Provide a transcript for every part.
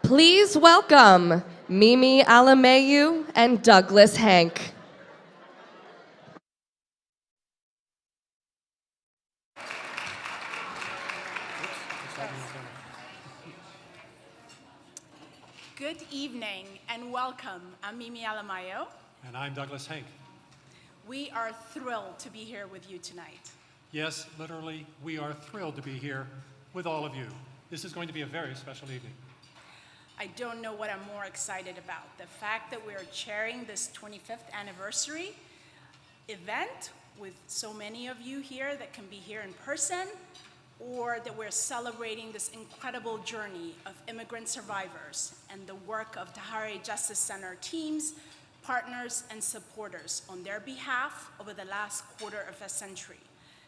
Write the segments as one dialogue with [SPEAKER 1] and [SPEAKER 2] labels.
[SPEAKER 1] Please welcome Mimi Alamayu and Douglas Hank.
[SPEAKER 2] Good evening and welcome. I'm Mimi Alamayu.
[SPEAKER 3] And I'm Douglas Hank.
[SPEAKER 2] We are thrilled to be here with you tonight.
[SPEAKER 3] Yes, literally, we are thrilled to be here with all of you. This is going to be a very special evening.
[SPEAKER 2] I don't know what I'm more excited about. The fact that we are chairing this 25th anniversary event with so many of you here that can be here in person, or that we're celebrating this incredible journey of immigrant survivors and the work of Tahirih Justice Center teams, partners, and supporters on their behalf over the last quarter of a century,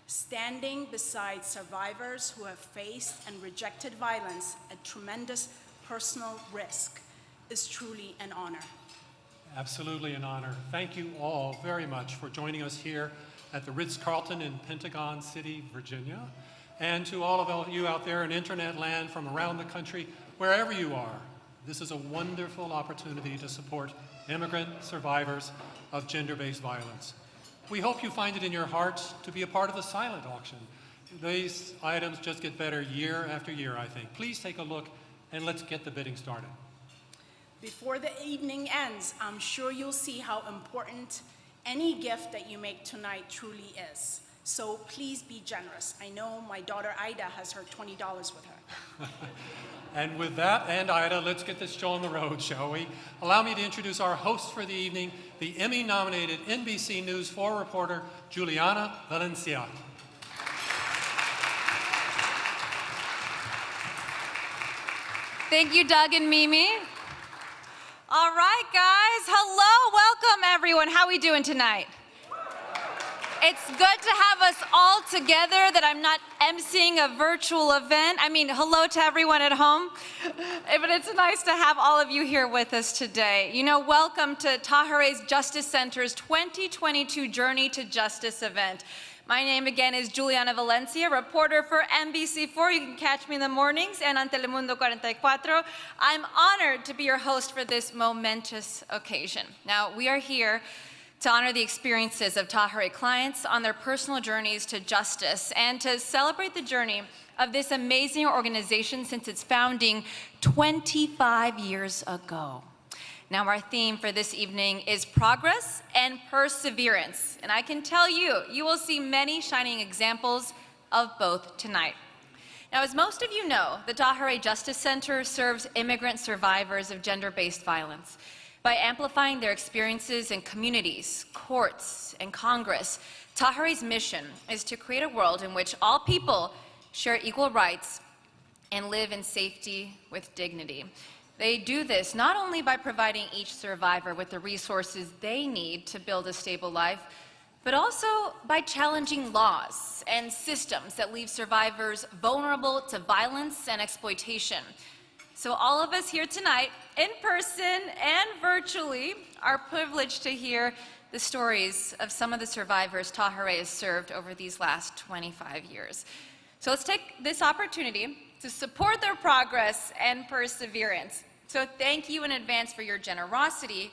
[SPEAKER 2] standing beside survivors who have faced and rejected violence at tremendous personal risk is truly an honor.
[SPEAKER 3] Absolutely an honor. Thank you all very much for joining us here at the Ritz-Carlton in Pentagon City, Virginia. And to all of you out there in internet land from around the country, wherever you are, this is a wonderful opportunity to support immigrant survivors of gender-based violence. We hope you find it in your heart to be a part of the silent auction. These items just get better year after year, I think. Please take a look and let's get the bidding started.
[SPEAKER 2] Before the evening ends, I'm sure you'll see how important any gift that you make tonight truly is. So please be generous. I know my daughter Ida has her $20 with her.
[SPEAKER 3] And with that and Ida, let's get this show on the road, shall we? Allow me to introduce our host for the evening, the Emmy-nominated NBC News 4 reporter, Juliana Valencia.
[SPEAKER 4] Thank you, Doug and Mimi. All right, guys. Hello, welcome, everyone. How are we doing tonight? It's good to have us all together, that I'm not emceeing a virtual event. I mean, hello to everyone at home. But it's nice to have all of you here with us today. You know, welcome to Tahirih Justice Center's 2022 Journey to Justice event. My name again is Juliana Valencia, reporter for NBC4. You can catch me in the mornings and on Telemundo 44. I'm honored to be your host for this momentous occasion. Now, we are here to honor the experiences of Tahirih clients on their personal journeys to justice and to celebrate the journey of this amazing organization since its founding 25 years ago. Now, our theme for this evening is progress and perseverance. And I can tell you, you will see many shining examples of both tonight. Now, as most of you know, the Tahirih Justice Center serves immigrant survivors of gender-based violence. By amplifying their experiences in communities, courts, and Congress, Tahirih's mission is to create a world in which all people share equal rights and live in safety with dignity. They do this not only by providing each survivor with the resources they need to build a stable life, but also by challenging laws and systems that leave survivors vulnerable to violence and exploitation. So all of us here tonight, in person and virtually, are privileged to hear the stories of some of the survivors Tahirih has served over these last 25 years. So let's take this opportunity to support their progress and perseverance. So thank you in advance for your generosity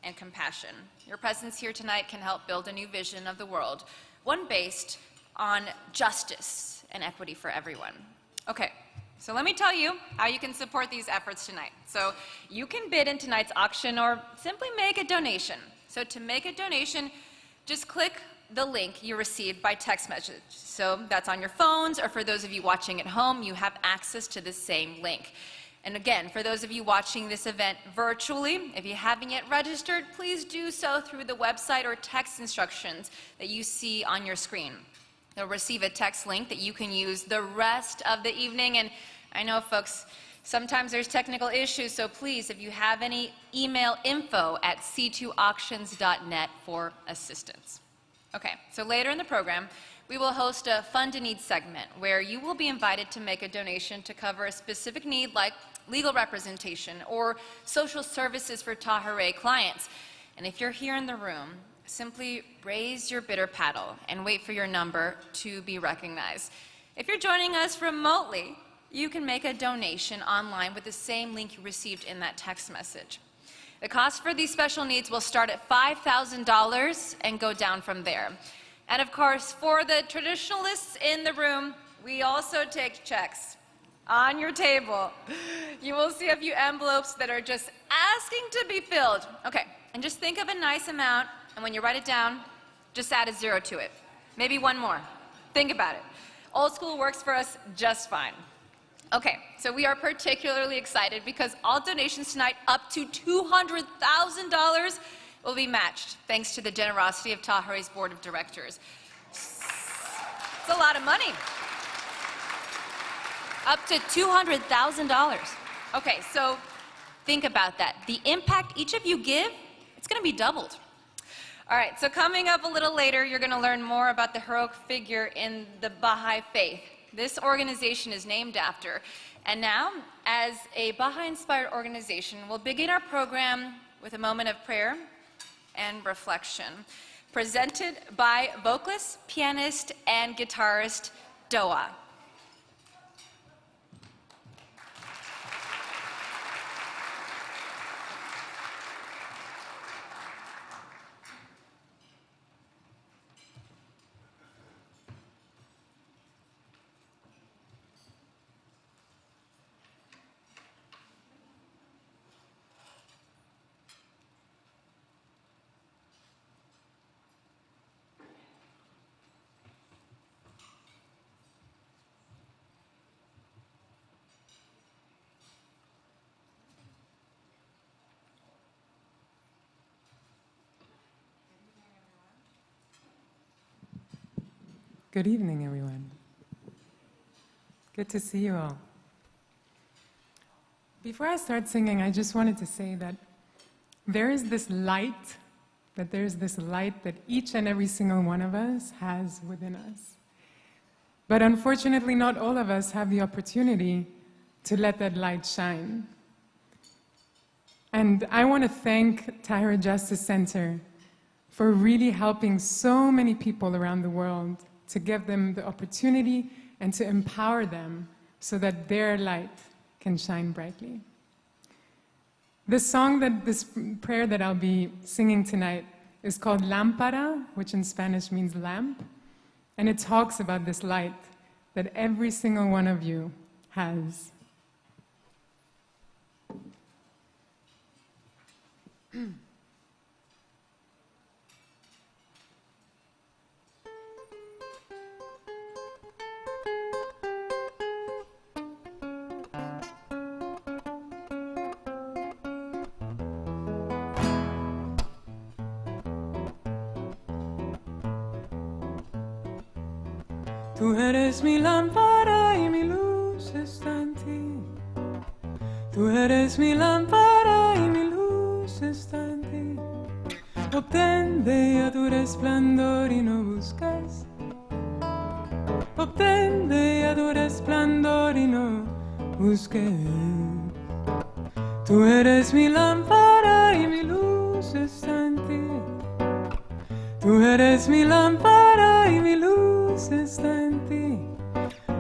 [SPEAKER 4] and compassion. Your presence here tonight can help build a new vision of the world, one based on justice and equity for everyone. Okay, so let me tell you how you can support these efforts tonight. So you can bid in tonight's auction or simply make a donation. So to make a donation, just click the link you received by text message. So that's on your phones, or for those of you watching at home, you have access to the same link. And again, for those of you watching this event virtually, if you haven't yet registered, please do so through the website or text instructions that you see on your screen. You'll receive a text link that you can use the rest of the evening. And I know folks Sometimes there's technical issues, so please, if you have any, email info@c2auctions.net for assistance. Okay, so later in the program, we will host a Fund a Need segment where you will be invited to make a donation to cover a specific need like legal representation or social services for Tahirih clients. And if you're here in the room, simply raise your bitter paddle and wait for your number to be recognized. If you're joining us remotely, you can make a donation online with the same link you received in that text message. The cost for these special needs will start at $5,000 and go down from there. And of course, for the traditionalists in the room, we also take checks. On your table, you will see a few envelopes that are just asking to be filled. Okay, and just think of a nice amount, and when you write it down, just add a 0 to it. Maybe one more. Think about it. Old school works for us just fine. Okay, so we are particularly excited because all donations tonight up to $200,000 will be matched, thanks to the generosity of Tahirih's board of directors. It's a lot of money. Up to $200,000. Okay, so think about that. The impact each of you give, it's going to be doubled. All right, so coming up a little later, you're going to learn more about the heroic figure in the Baha'i faith. This organization is named after. And now, as a Baha'i-inspired organization, we'll begin our program with a moment of prayer and reflection, presented by vocalist, pianist, and guitarist Doa.
[SPEAKER 5] Good evening, everyone. Good to see you all. Before I start singing, I just wanted to say that there's this light that each and every single one of us has within us. But unfortunately, not all of us have the opportunity to let that light shine. And I want to thank Tahirih Justice Center for really helping so many people around the world, to give them the opportunity and to empower them so that their light can shine brightly. This prayer that I'll be singing tonight is called Lámpara, which in Spanish means lamp, and it talks about this light that every single one of you has. Tú eres mi lámpara y mi luz está en ti. Tú eres mi lámpara y mi luz está en ti. Obtén de ella tu resplandor y no busques. Obtén de ella tu resplandor y no busques. Tú eres mi lámpara y mi luz está en ti. Tú eres mi lámpara y mi luz está en ti.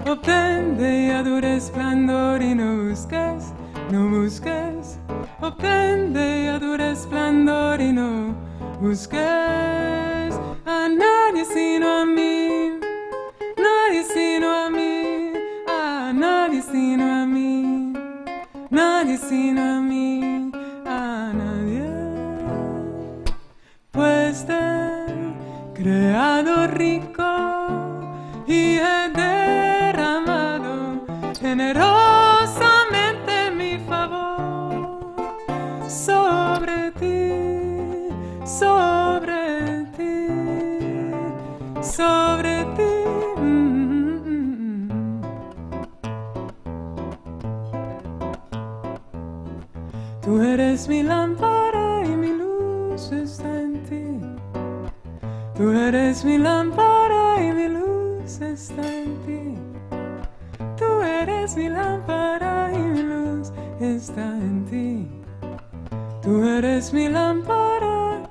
[SPEAKER 5] Obtén de ella tu resplandor y no busques, no busques. Obtén de ella tu resplandor y no busques a nadie sino a mí, nadie sino a mí, a nadie sino a mí, nadie sino a mí, a nadie. Pues del Creador rico y he derramado generosamente mi favor sobre ti, sobre ti, sobre ti. Tú eres mi lámpara y mi luz está en ti. Tú eres mi lámpara y mi luz está en ti. Tú eres mi lámpara y mi luz está en ti. Tú eres mi lámpara.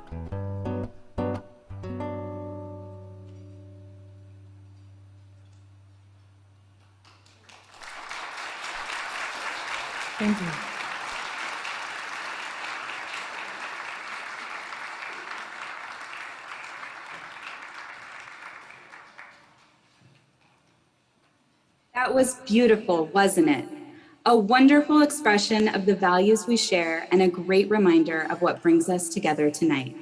[SPEAKER 5] Thank you.
[SPEAKER 6] That was beautiful, wasn't it? A wonderful expression of the values we share and a great reminder of what brings us together tonight.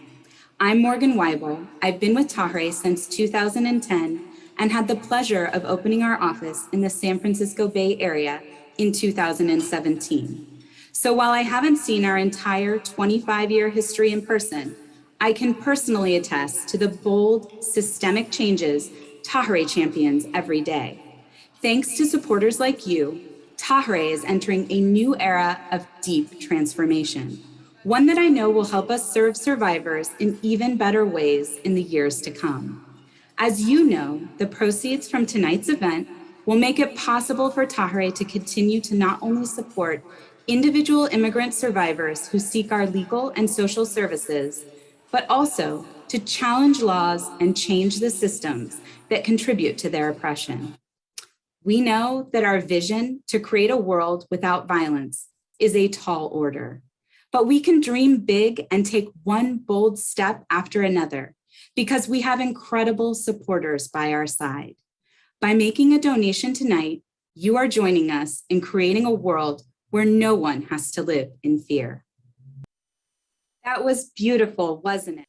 [SPEAKER 6] I'm Morgan Weibo. I've been with Tahirih since 2010 and had the pleasure of opening our office in the San Francisco Bay Area in 2017. So while I haven't seen our entire 25-year history in person, I can personally attest to the bold, systemic changes Tahirih champions every day. Thanks to supporters like you, Tahirih is entering a new era of deep transformation, one that I know will help us serve survivors in even better ways in the years to come. As you know, the proceeds from tonight's event will make it possible for Tahirih to continue to not only support individual immigrant survivors who seek our legal and social services, but also to challenge laws and change the systems that contribute to their oppression. We know that our vision to create a world without violence is a tall order, but we can dream big and take one bold step after another because we have incredible supporters by our side. By making a donation tonight, you are joining us in creating a world where no one has to live in fear. That was beautiful, wasn't it?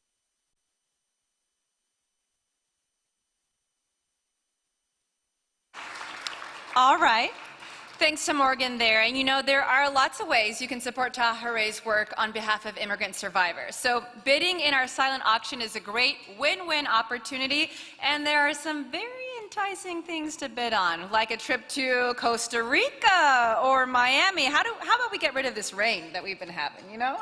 [SPEAKER 4] All right. Thanks to Morgan there. And you know, there are lots of ways you can support Tahirih's work on behalf of immigrant survivors. So bidding in our silent auction is a great win-win opportunity, and there are some very enticing things to bid on, like a trip to Costa Rica or Miami. How about we get rid of this rain that we've been having, you know?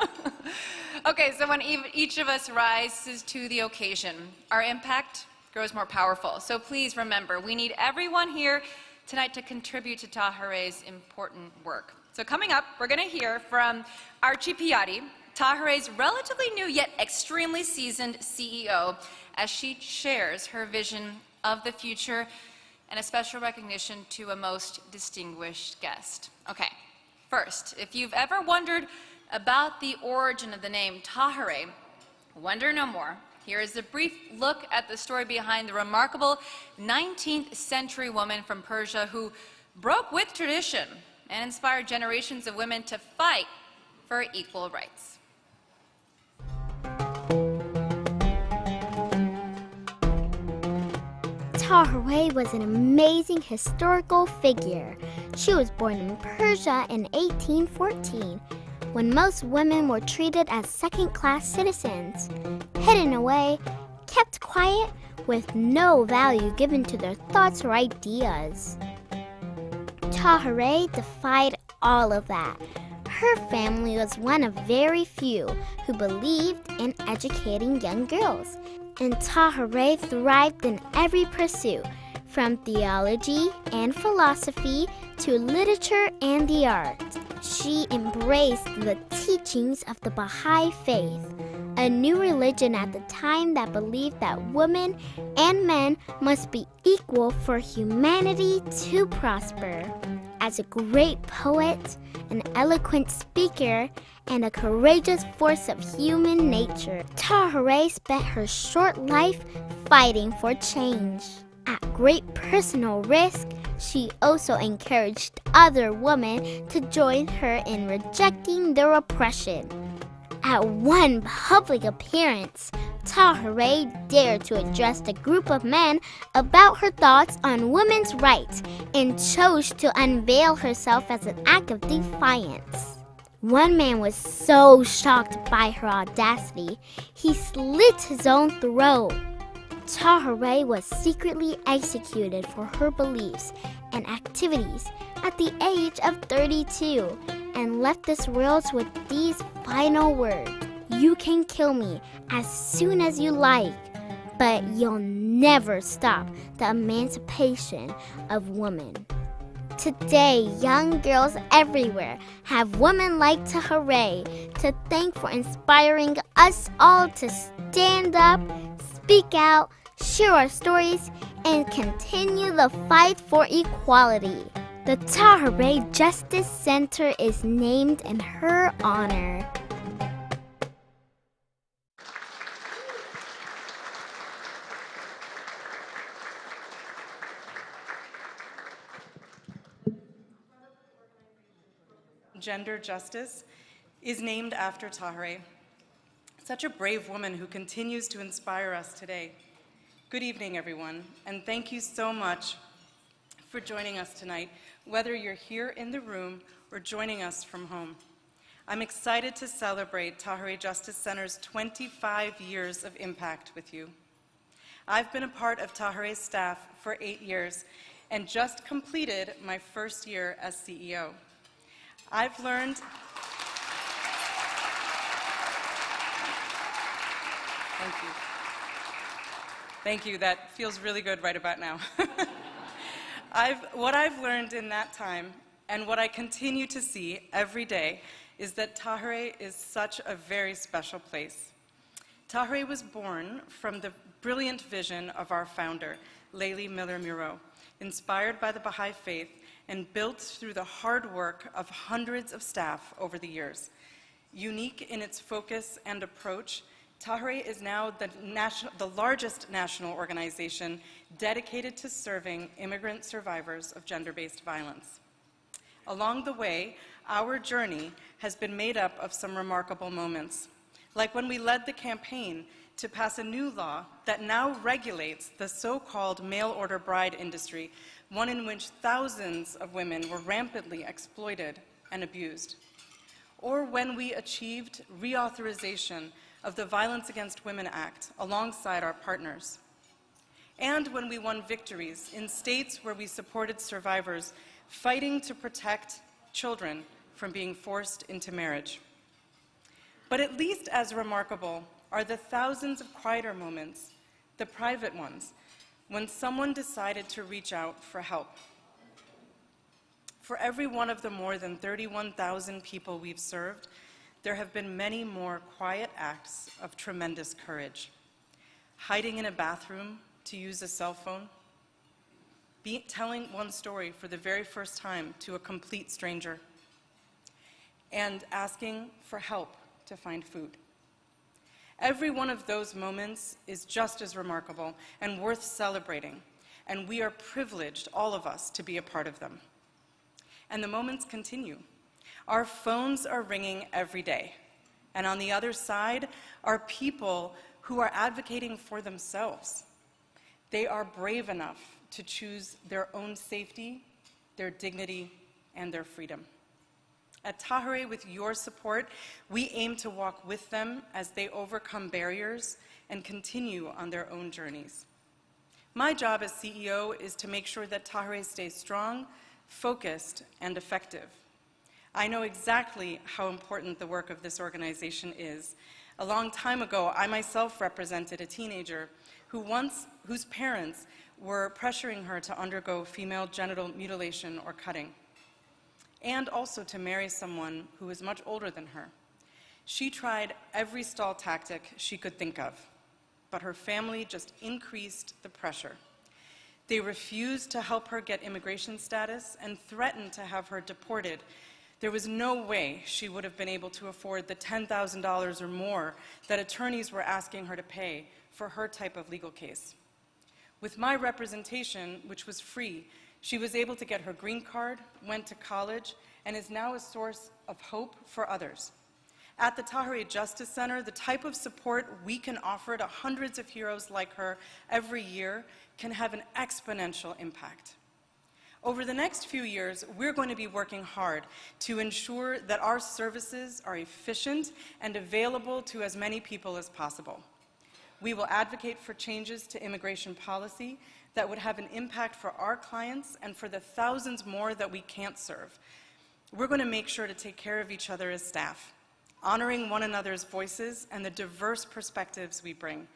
[SPEAKER 4] Okay, so when each of us rises to the occasion, our impact grows more powerful. So please remember, we need everyone here tonight to contribute to Tahirih's important work. So coming up, we're going to hear from Archie Piatti, Tahirih's relatively new yet extremely seasoned CEO, as she shares her vision of the future and a special recognition to a most distinguished guest. Okay, first, if you've ever wondered about the origin of the name Tahirih, wonder no more. Here is a brief look at the story behind the remarkable 19th century woman from Persia who broke with tradition and inspired generations of women to fight for equal rights.
[SPEAKER 7] Tahirih was an amazing historical figure. She was born in Persia in 1814, when most women were treated as second-class citizens, hidden away, kept quiet, with no value given to their thoughts or ideas. Tahirih defied all of that. Her family was one of very few who believed in educating young girls, and Tahirih thrived in every pursuit, from theology and philosophy to literature and the arts. She embraced the teachings of the Baha'i faith, a new religion at the time that believed that women and men must be equal for humanity to prosper. As a great poet, an eloquent speaker, and a courageous force of human nature, Tahirih spent her short life fighting for change. At great personal risk, she also encouraged other women to join her in rejecting their oppression. At one public appearance, Tahirih dared to address the group of men about her thoughts on women's rights and chose to unveil herself as an act of defiance. One man was so shocked by her audacity, he slit his own throat. Tahirih was secretly executed for her beliefs and activities at the age of 32, and left this world with these final words. You can kill me as soon as you like, but you'll never stop the emancipation of women. Today, young girls everywhere have women like Tahirih to thank for inspiring us all to stand up, speak out, share our stories, and continue the fight for equality. The Tahirih Justice Center is named in her honor.
[SPEAKER 8] Gender Justice is named after Tahirih, such a brave woman who continues to inspire us today. Good evening, everyone, and thank you so much for joining us tonight, whether you're here in the room or joining us from home. I'm excited to celebrate Tahirih Justice Center's 25 years of impact with you. I've been a part of Tahirih's staff for 8 years and just completed my first year as CEO. I've learned Thank you. That feels really good right about now. What I've learned in that time and what I continue to see every day is that Tahirih is such a very special place. Tahirih was born from the brilliant vision of our founder, Layli Miller Muro, inspired by the Baha'i faith and built through the hard work of hundreds of staff over the years. Unique in its focus and approach, Tahirih is now the largest national organization dedicated to serving immigrant survivors of gender-based violence. Along the way, our journey has been made up of some remarkable moments, like when we led the campaign to pass a new law that now regulates the so-called mail-order bride industry, one in which thousands of women were rampantly exploited and abused. Or when we achieved reauthorization of the Violence Against Women Act alongside our partners. And when we won victories in states where we supported survivors fighting to protect children from being forced into marriage. But at least as remarkable are the thousands of quieter moments, the private ones, when someone decided to reach out for help. For every one of the more than 31,000 people we've served, there have been many more quiet acts of tremendous courage. Hiding in a bathroom to use a cell phone, telling one story for the very first time to a complete stranger, and asking for help to find food. Every one of those moments is just as remarkable and worth celebrating, and we are privileged, all of us, to be a part of them. And the moments continue. Our phones are ringing every day, and on the other side are people who are advocating for themselves. They are brave enough to choose their own safety, their dignity, and their freedom. At Tahirih, with your support, we aim to walk with them as they overcome barriers and continue on their own journeys. My job as CEO is to make sure that Tahirih stays strong, focused, and effective. I know exactly how important the work of this organization is. A long time ago, I myself represented a teenager whose parents were pressuring her to undergo female genital mutilation or cutting, and also to marry someone who was much older than her. She tried every stall tactic she could think of, but her family just increased the pressure. They refused to help her get immigration status and threatened to have her deported. There was no way she would have been able to afford the $10,000 or more that attorneys were asking her to pay for her type of legal case. With my representation, which was free, she was able to get her green card, went to college, and is now a source of hope for others. At the Tahirih Justice Center, the type of support we can offer to hundreds of heroes like her every year can have an exponential impact. Over the next few years, we're going to be working hard to ensure that our services are efficient and available to as many people as possible. We will advocate for changes to immigration policy that would have an impact for our clients and for the thousands more that we can't serve. We're going to make sure to take care of each other as staff, honoring one another's voices and the diverse perspectives we bring.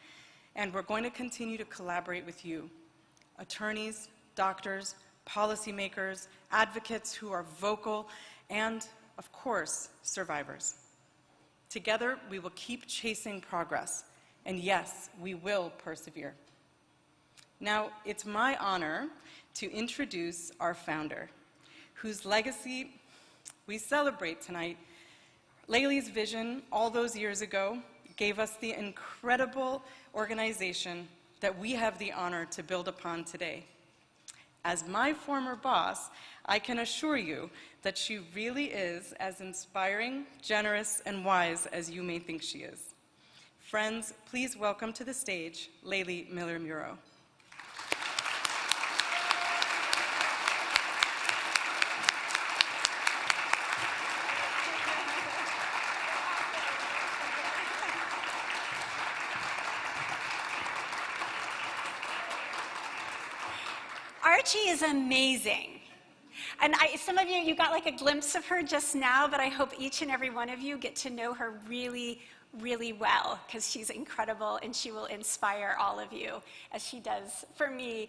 [SPEAKER 8] And we're going to continue to collaborate with you, attorneys, doctors, policymakers, advocates who are vocal, and, of course, survivors. Together, we will keep chasing progress, and yes, we will persevere. Now, it's my honor to introduce our founder, whose legacy we celebrate tonight. Layli's vision all those years ago gave us the incredible organization that we have the honor to build upon today. As my former boss, I can assure you that she really is as inspiring, generous, and wise as you may think she is. Friends, please welcome to the stage Layli Miller-Muro.
[SPEAKER 9] Archie is amazing. And some of you got like a glimpse of her just now, but I hope each and every one of you get to know her really, really well, because she's incredible and she will inspire all of you, as she does for me.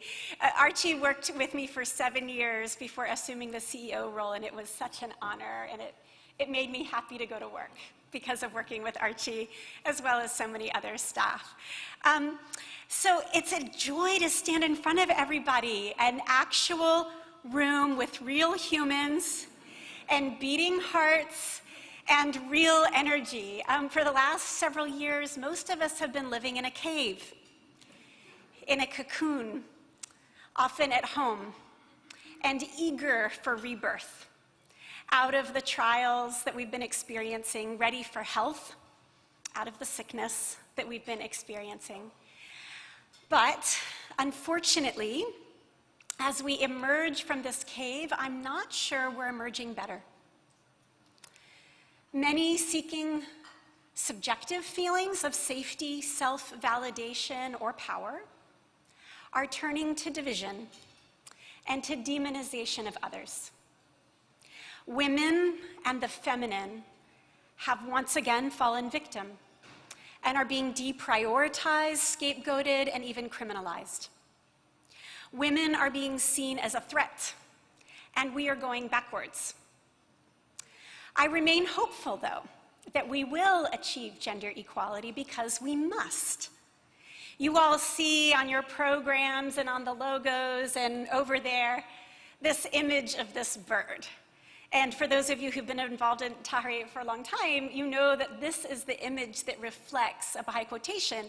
[SPEAKER 9] Archie worked with me for 7 years before assuming the CEO role, and it was such an honor, and it made me happy to go to work because of working with Archie, as well as so many other staff. So it's a joy to stand in front of everybody, an actual room with real humans and beating hearts and real energy. For the last several years, most of us have been living in a cave, in a cocoon, often at home, and eager for rebirth, out of the trials that we've been experiencing, ready for health, out of the sickness that we've been experiencing. But unfortunately, as we emerge from this cave, I'm not sure we're emerging better. Many seeking subjective feelings of safety, self-validation, or power are turning to division and to demonization of others. Women and the feminine have once again fallen victim and are being deprioritized, scapegoated, and even criminalized. Women are being seen as a threat, and we are going backwards. I remain hopeful, though, that we will achieve gender equality because we must. You all see on your programs and on the logos and over there this image of this bird. And for those of you who've been involved in Tahirih for a long time, you know that this is the image that reflects a Baha'i quotation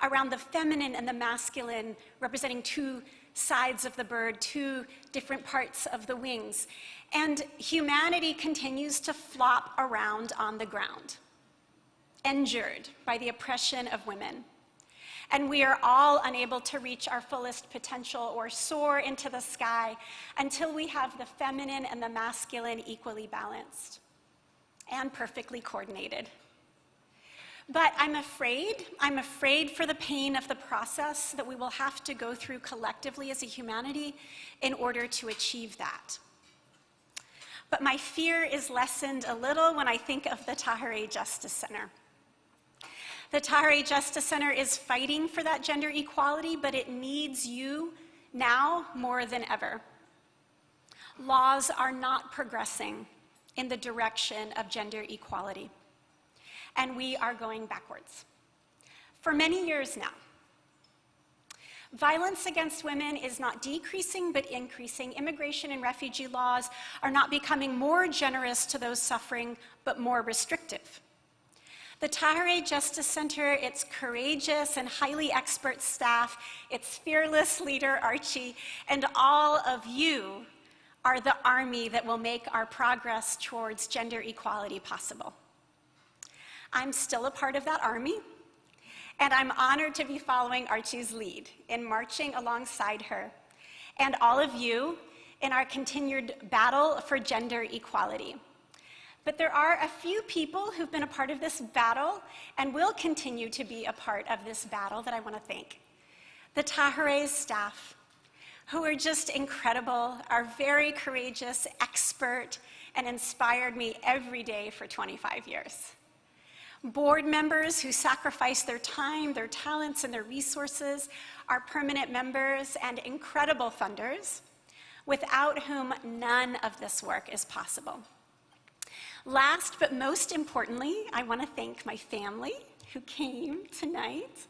[SPEAKER 9] around the feminine and the masculine, representing two sides of the bird, two different parts of the wings. And humanity continues to flop around on the ground, injured by the oppression of women. And we are all unable to reach our fullest potential or soar into the sky until we have the feminine and the masculine equally balanced and perfectly coordinated. But I'm afraid for the pain of the process that we will have to go through collectively as a humanity in order to achieve that. But my fear is lessened a little when I think of the Tahirih Justice Center. The Tahirih Justice Center is fighting for that gender equality, but it needs you now more than ever. Laws are not progressing in the direction of gender equality, and we are going backwards. For many years now, violence against women is not decreasing, but increasing. Immigration and refugee laws are not becoming more generous to those suffering, but more restrictive. The Tahirih Justice Center, its courageous and highly expert staff, its fearless leader, Archie, and all of you are the army that will make our progress towards gender equality possible. I'm still a part of that army, and I'm honored to be following Archie's lead in marching alongside her and all of you in our continued battle for gender equality. But there are a few people who've been a part of this battle and will continue to be a part of this battle that I want to thank. The Tahirih staff, who are just incredible, are very courageous, expert, and inspired me every day for 25 years. Board members who sacrifice their time, their talents, and their resources, our permanent members, and incredible funders, without whom none of this work is possible. Last but most importantly, I want to thank my family who came tonight,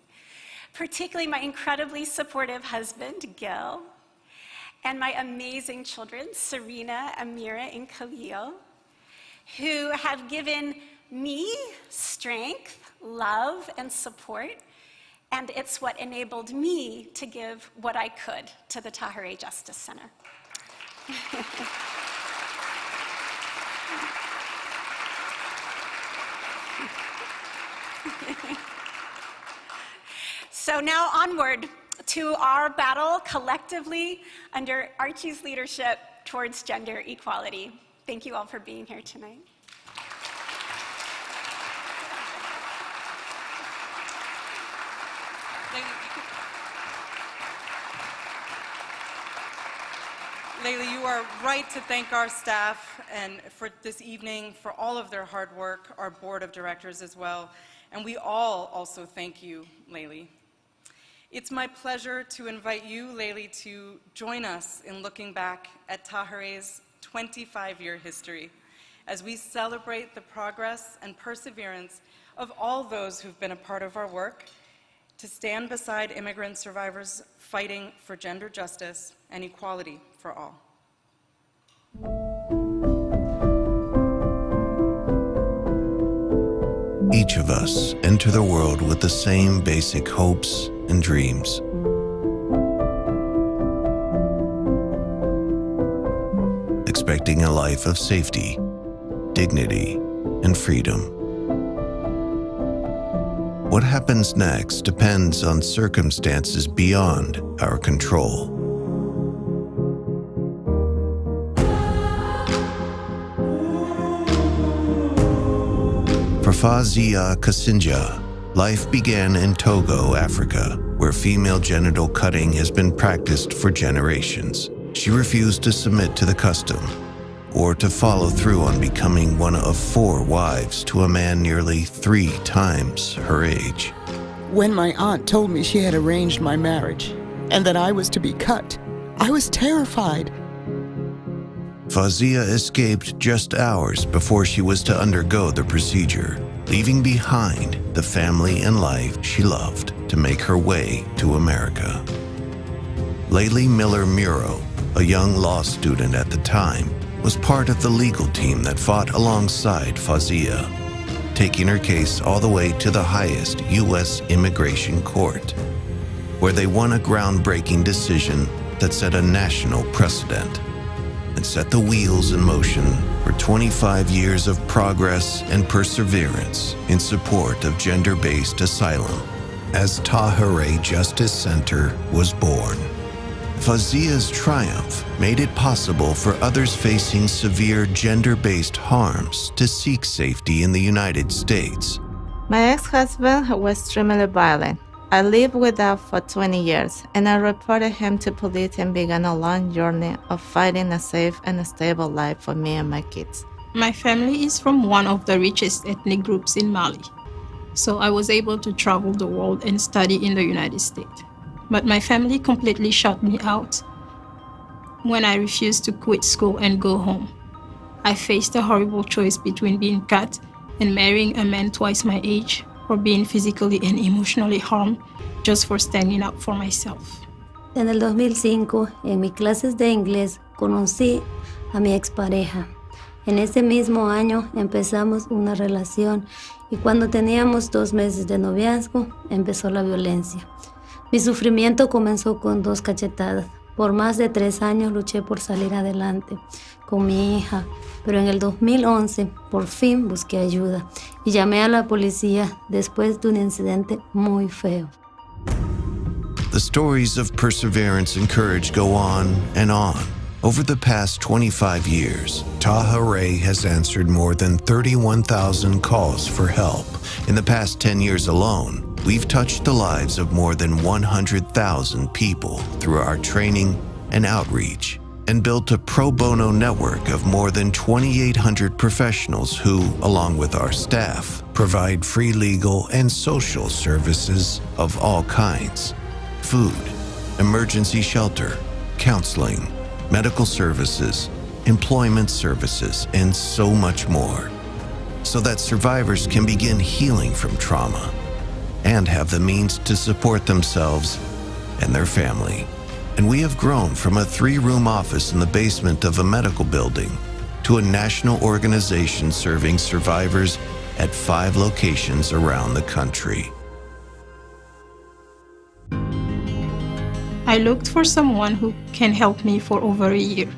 [SPEAKER 9] particularly my incredibly supportive husband, Gil, and my amazing children, Serena, Amira, and Khalil, who have given me strength, love, and support, and it's what enabled me to give what I could to the Tahirih Justice Center. So now onward to our battle collectively under Archie's leadership towards gender equality. Thank you all for being here tonight.
[SPEAKER 8] Layla, you are right to thank our staff and for this evening, for all of their hard work, our board of directors as well, and we all also thank you, Layli. It's my pleasure to invite you, Layli, to join us in looking back at Tahirih's 25-year history as we celebrate the progress and perseverance of all those who've been a part of our work to stand beside immigrant survivors fighting for gender justice and equality for all.
[SPEAKER 10] Each of us enter the world with the same basic hopes and dreams. Expecting a life of safety, dignity, and freedom. What happens next depends on circumstances beyond our control. For Fazia Kasinja, life began in Togo, Africa, where female genital cutting has been practiced for generations. She refused to submit to the custom or to follow through on becoming one of 4 wives to a man nearly 3 times her age.
[SPEAKER 11] When my aunt told me she had arranged my marriage and that I was to be cut, I was terrified.
[SPEAKER 10] Fazia escaped just hours before she was to undergo the procedure, leaving behind the family and life she loved to make her way to America. Layli Miller Muro, a young law student at the time, was part of the legal team that fought alongside Fazia, taking her case all the way to the highest U.S. immigration court, where they won a groundbreaking decision that set a national precedent and set the wheels in motion for 25 years of progress and perseverance in support of gender-based asylum, as Tahirih Justice Center was born. Fazia's triumph made it possible for others facing severe gender-based harms to seek safety in the United States.
[SPEAKER 12] My ex-husband was extremely violent. I lived with that for 20 years, and I reported him to police and began a long journey of fighting a safe and stable life for me and my kids.
[SPEAKER 13] My family is from one of the richest ethnic groups in Mali, so I was able to travel the world and study in the United States. But my family completely shut me out when I refused to quit school and go home. I faced a horrible choice between being cut and marrying a man twice my age, or being physically and emotionally harmed just for standing up for myself.
[SPEAKER 14] En el 2005, en mis clases de inglés, conocí a mi expareja. En ese mismo año empezamos una relación y cuando teníamos 2 meses de noviazgo, empezó la violencia. Mi sufrimiento comenzó con 2 cachetadas. Por más de 3 años luché por salir adelante con mi hija, pero en el 2011 por fin busqué ayuda y llamé a la policía después de un incidente muy feo.
[SPEAKER 10] The stories of perseverance and courage go on and on. Over the past 25 years, Tahirih has answered more than 31,000 calls for help. In the past 10 years alone, we've touched the lives of more than 100,000 people through our training and outreach, and built a pro bono network of more than 2,800 professionals who, along with our staff, provide free legal and social services of all kinds: food, emergency shelter, counseling, medical services, employment services, and so much more, so that survivors can begin healing from trauma and have the means to support themselves and their family. And we have grown from a 3-room office in the basement of a medical building to a national organization serving survivors at 5 locations around the country.
[SPEAKER 13] I looked for someone who can help me for over a year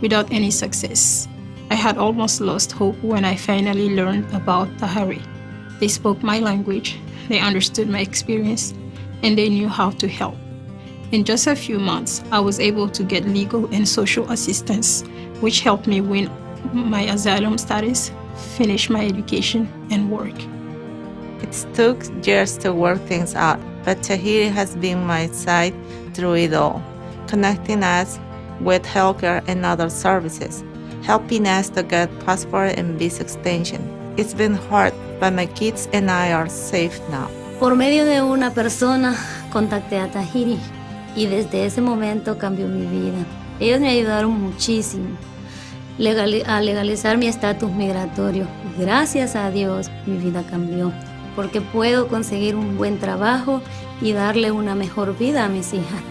[SPEAKER 13] without any success. I had almost lost hope when I finally learned about Tahirih. They spoke my language, they understood my experience, and they knew how to help. In just a few months, I was able to get legal and social assistance, which helped me win my asylum status, finish my education, and work.
[SPEAKER 12] It took years to work things out, but Tahirih has been my side through it all, connecting us with healthcare and other services, helping us to get passport and visa extension. It's been hard, but my kids and I are safe now.
[SPEAKER 14] Por medio de una persona contacté a Tahirih y desde ese momento cambió mi vida. Ellos me ayudaron muchísimo a legalizar mi estatus migratorio. Gracias a Dios mi vida cambió porque puedo conseguir un buen trabajo y darle una mejor vida a mis hijas.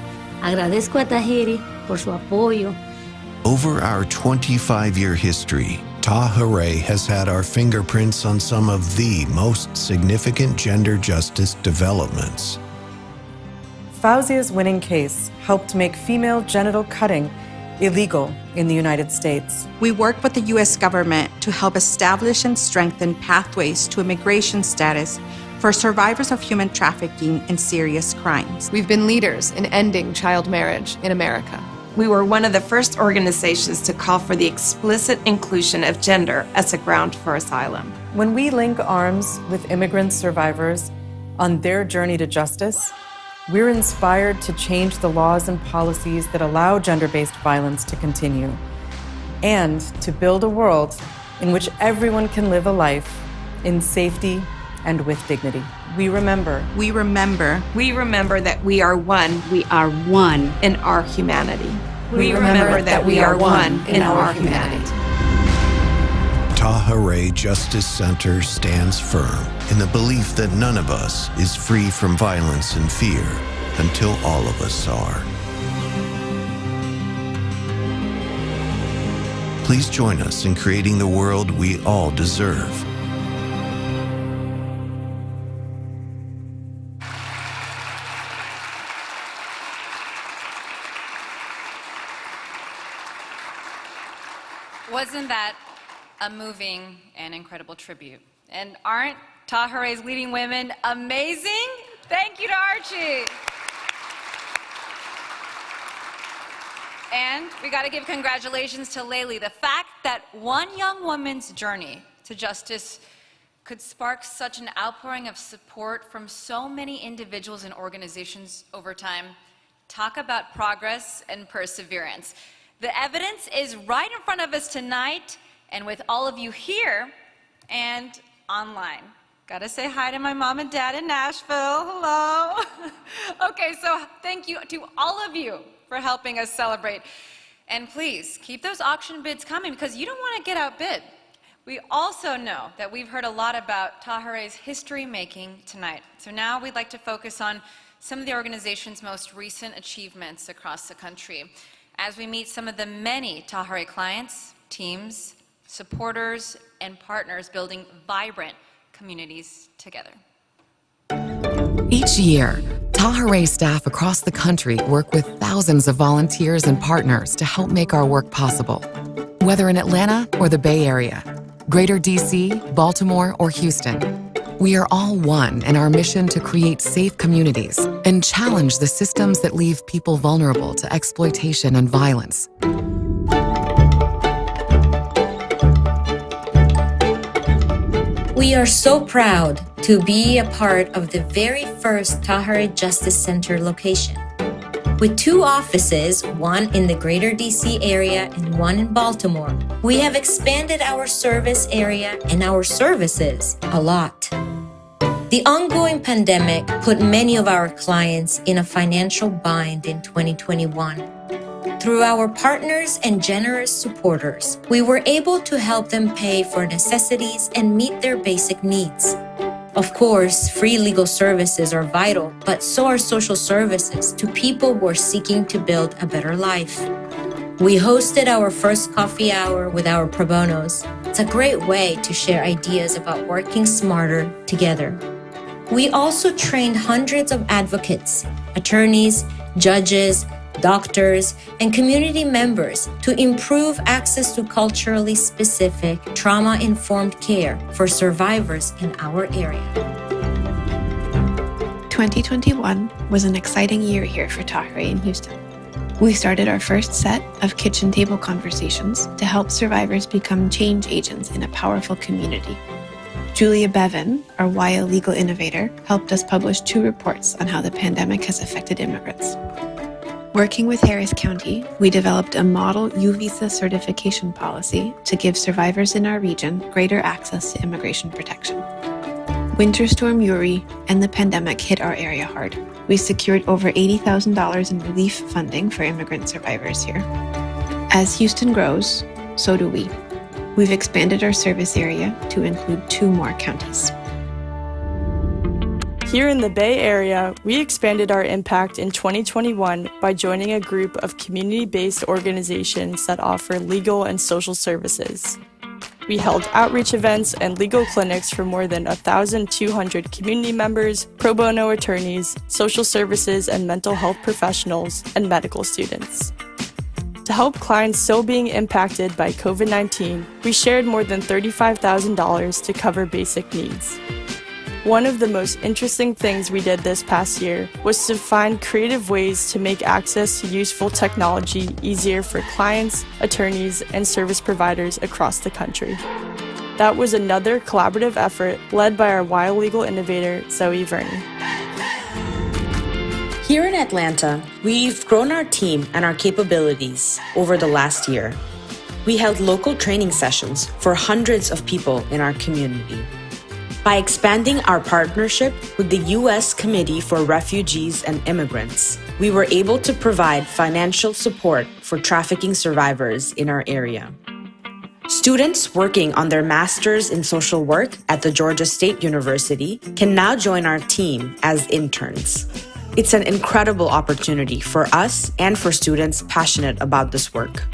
[SPEAKER 14] Agradezco a Tahirih por su apoyo.
[SPEAKER 10] Over our 25-year history, Tahirih has had our fingerprints on some of the most significant gender justice developments.
[SPEAKER 15] Fauzia's winning case helped make female genital cutting illegal in the United States.
[SPEAKER 16] We work with the U.S. government to help establish and strengthen pathways to immigration status for survivors of human trafficking and serious crimes.
[SPEAKER 1] We've been leaders in ending child marriage in America.
[SPEAKER 17] We were one of the first organizations to call for the explicit inclusion of gender as a ground for asylum.
[SPEAKER 15] When we link arms with immigrant survivors on their journey to justice, we're inspired to change the laws and policies that allow gender-based violence to continue, and to build a world in which everyone can live a life in safety and with dignity. We remember.
[SPEAKER 17] We remember. We remember that we are one. We are one in our humanity. We remember that we are one in our humanity.
[SPEAKER 10] Tahirih Justice Center stands firm in the belief that none of us is free from violence and fear until all of us are. Please join us in creating the world we all deserve.
[SPEAKER 4] Wasn't that a moving and incredible tribute? And aren't Tahirih's leading women amazing? Thank you to Archie. And we got to give congratulations to Layli. The fact that one young woman's journey to justice could spark such an outpouring of support from so many individuals and organizations over time. Talk about progress and perseverance. The evidence is right in front of us tonight, and with all of you here and online. Gotta say hi to my mom and dad in Nashville. Hello. Okay, so thank you to all of you for helping us celebrate. And please, keep those auction bids coming because you don't want to get outbid. We also know that we've heard a lot about Tahirih's history making tonight. So now we'd like to focus on some of the organization's most recent achievements across the country as we meet some of the many Tahirih clients, teams, supporters, and partners building vibrant communities together.
[SPEAKER 18] Each year, Tahirih staff across the country work with thousands of volunteers and partners to help make our work possible. Whether in Atlanta or the Bay Area, Greater DC, Baltimore, or Houston, we are all one in our mission to create safe communities and challenge the systems that leave people vulnerable to exploitation and violence.
[SPEAKER 19] We are so proud to be a part of the very first Tahirih Justice Center location. With 2 offices, one in the greater DC area and one in Baltimore, we have expanded our service area and our services a lot. The ongoing pandemic put many of our clients in a financial bind in 2021. Through our partners and generous supporters, we were able to help them pay for necessities and meet their basic needs. Of course, free legal services are vital, but so are social services to people who are seeking to build a better life. We hosted our first coffee hour with our pro bonos. It's a great way to share ideas about working smarter together. We also trained hundreds of advocates, attorneys, judges, doctors, and community members to improve access to culturally specific, trauma-informed care for survivors in our area.
[SPEAKER 20] 2021 was an exciting year here for Tahirih in Houston. We started our first set of kitchen table conversations to help survivors become change agents in a powerful community. Julia Bevan, our Weibo legal innovator, helped us publish 2 reports on how the pandemic has affected immigrants. Working with Harris County, we developed a model U-Visa certification policy to give survivors in our region greater access to immigration protection. Winter Storm Uri and the pandemic hit our area hard. We secured over $80,000 in relief funding for immigrant survivors here. As Houston grows, so do we. We've expanded our service area to include 2 more counties.
[SPEAKER 21] Here in the Bay Area, we expanded our impact in 2021 by joining a group of community-based organizations that offer legal and social services. We held outreach events and legal clinics for more than 1,200 community members, pro bono attorneys, social services and mental health professionals, and medical students. To help clients still being impacted by COVID-19, we shared more than $35,000 to cover basic needs. One of the most interesting things we did this past year was to find creative ways to make access to useful technology easier for clients, attorneys, and service providers across the country. That was another collaborative effort led by our Weibo legal innovator, Zoe Verney.
[SPEAKER 22] Here in Atlanta, we've grown our team and our capabilities over the last year. We held local training sessions for hundreds of people in our community. By expanding our partnership with the U.S. Committee for Refugees and Immigrants, we were able to provide financial support for trafficking survivors in our area. Students working on their Masters in Social Work at the Georgia State University can now join our team as interns. It's an incredible opportunity for us and for students passionate about this work.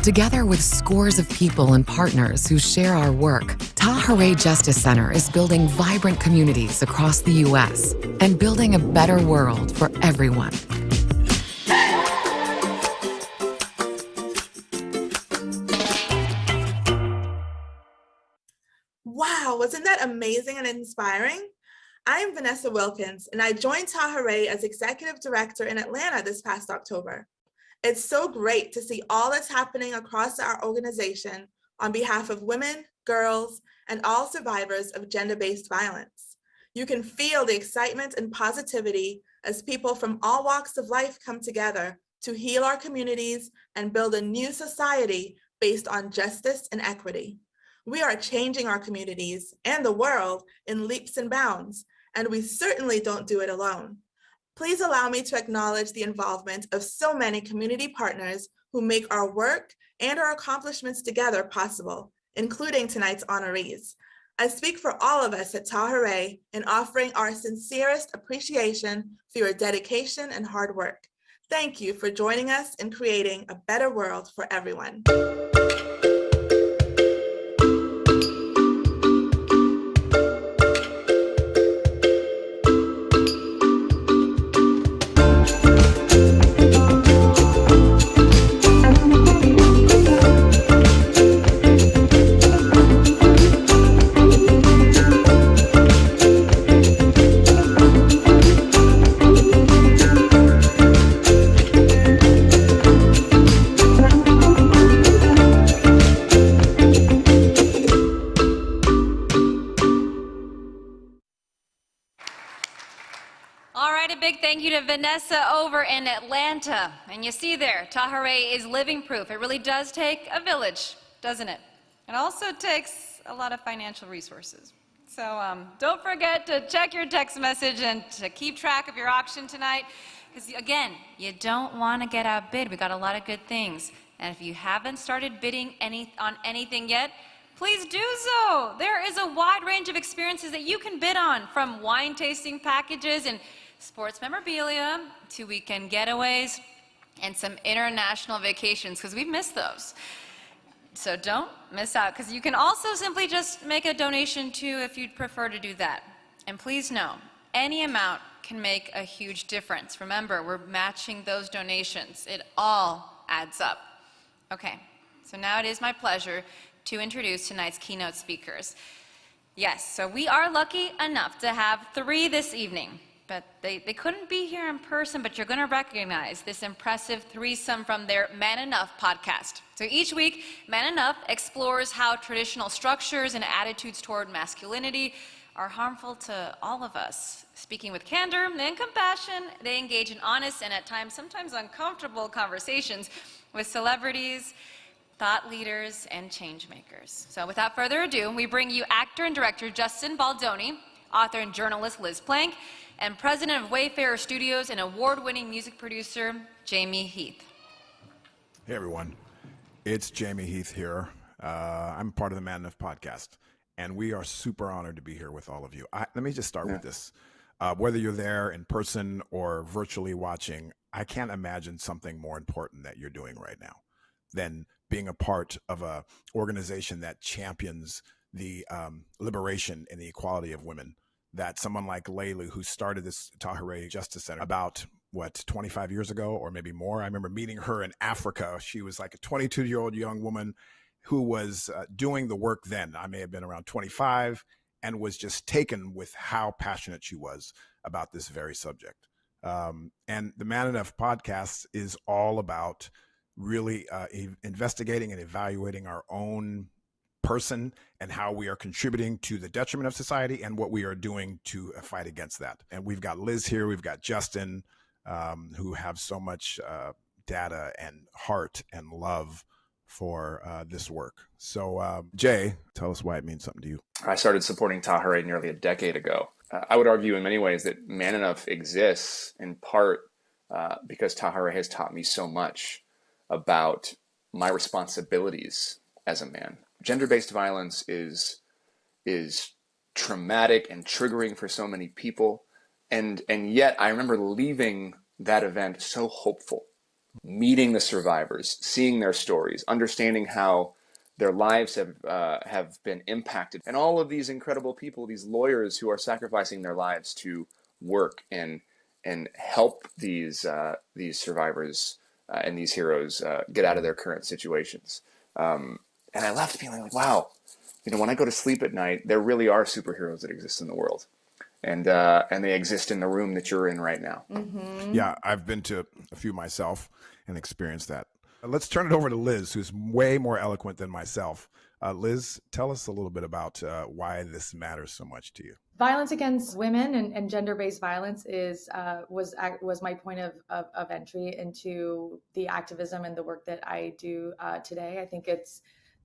[SPEAKER 18] Together with scores of people and partners who share our work, Tahirih Justice Center is building vibrant communities across the U.S. and building a better world for everyone.
[SPEAKER 23] Wow, wasn't that amazing and inspiring? I am Vanessa Wilkins, and I joined Tahirih as Executive Director in Atlanta this past October. It's so great to see all that's happening across our organization on behalf of women, girls, and all survivors of gender-based violence. You can feel the excitement and positivity as people from all walks of life come together to heal our communities and build a new society based on justice and equity. We are changing our communities and the world in leaps and bounds, and we certainly don't do it alone. Please allow me to acknowledge the involvement of so many community partners who make our work and our accomplishments together possible, including tonight's honorees. I speak for all of us at Tahirih in offering our sincerest appreciation for your dedication and hard work. Thank you for joining us in creating a better world for everyone.
[SPEAKER 4] All right, a big thank you to Vanessa over in Atlanta. And you see there, Tahirih is living proof. It really does take a village, doesn't it? It also takes a lot of financial resources. So don't forget to check your text message and to keep track of your auction tonight. Because again, you don't want to get outbid. We got a lot of good things. And if you haven't started bidding on anything yet, please do so. There is a wide range of experiences that you can bid on, from wine tasting packages and sports memorabilia to weekend getaways and some international vacations, because we've missed those. So don't miss out, because you can also simply just make a donation too if you'd prefer to do that. And please know, any amount can make a huge difference. Remember, we're matching those donations. It all adds up. Okay, so now it is my pleasure to introduce tonight's keynote speakers. Yes, so we are lucky enough to have 3 this evening, but they couldn't be here in person, but you're going to recognize this impressive threesome from their Man Enough podcast. So each week, Man Enough explores how traditional structures and attitudes toward masculinity are harmful to all of us. Speaking with candor and compassion, they engage in honest and at times sometimes uncomfortable conversations with celebrities, thought leaders, and change makers. So without further ado, we bring you actor and director Justin Baldoni, author and journalist Liz Plank, and president of Wayfarer Studios and award-winning music producer Jamie Heath.
[SPEAKER 2] Hey everyone, it's Jamie Heath here. I'm part of the Man Enough podcast, and we are super honored to be here with all of you. Let me just start with this. Whether you're there in person or virtually watching, I can't imagine something more important that you're doing right now than being a part of an organization that champions the liberation and the equality of women. That someone like Layla, who started this Tahirih Justice Center about, 25 years ago or maybe more. I remember meeting her in Africa. She was like a 22-year-old young woman who was doing the work then. I may have been around 25 and was just taken with how passionate she was about this very subject. And the Man Enough podcast is all about really investigating and evaluating our own person and how we are contributing to the detriment of society and what we are doing to fight against that. And we've got Liz here, we've got Justin, who have so much data and heart and love for this work. So Jay, tell us why it means something to you.
[SPEAKER 3] I started supporting Tahirih nearly a decade ago. I would argue in many ways that Man Enough exists in part because Tahirih has taught me so much about my responsibilities as a man. Gender-based violence is traumatic and triggering for so many people, and yet I remember leaving that event so hopeful, meeting the survivors, seeing their stories, understanding how their lives have been impacted, and all of these incredible people, these lawyers who are sacrificing their lives to work and help these survivors and these heroes get out of their current situations. And I left feeling like, wow, when I go to sleep at night, there really are superheroes that exist in the world. And they exist in the room that you're in right now.
[SPEAKER 2] Mm-hmm. Yeah, I've been to a few myself and experienced that. Let's turn it over to Liz, who's way more eloquent than myself. Liz, tell us a little bit about why this matters so much to you.
[SPEAKER 5] Violence against women and gender-based violence was my point of entry into the activism and the work that I do today. I think it's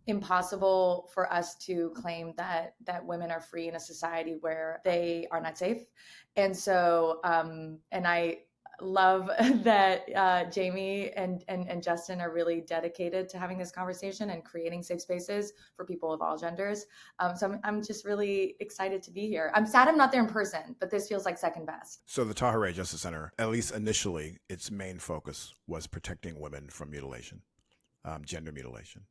[SPEAKER 5] impossible for us to claim that women are free in a society where they are not safe. And so, and I love that Jamie and Justin are really dedicated to having this conversation and creating safe spaces for people of all genders. So I'm just really excited to be here. I'm sad I'm not there in person, but this feels like second best.
[SPEAKER 2] So the Tahirih Justice Center, at least initially, its main focus was protecting women from mutilation, gender mutilation.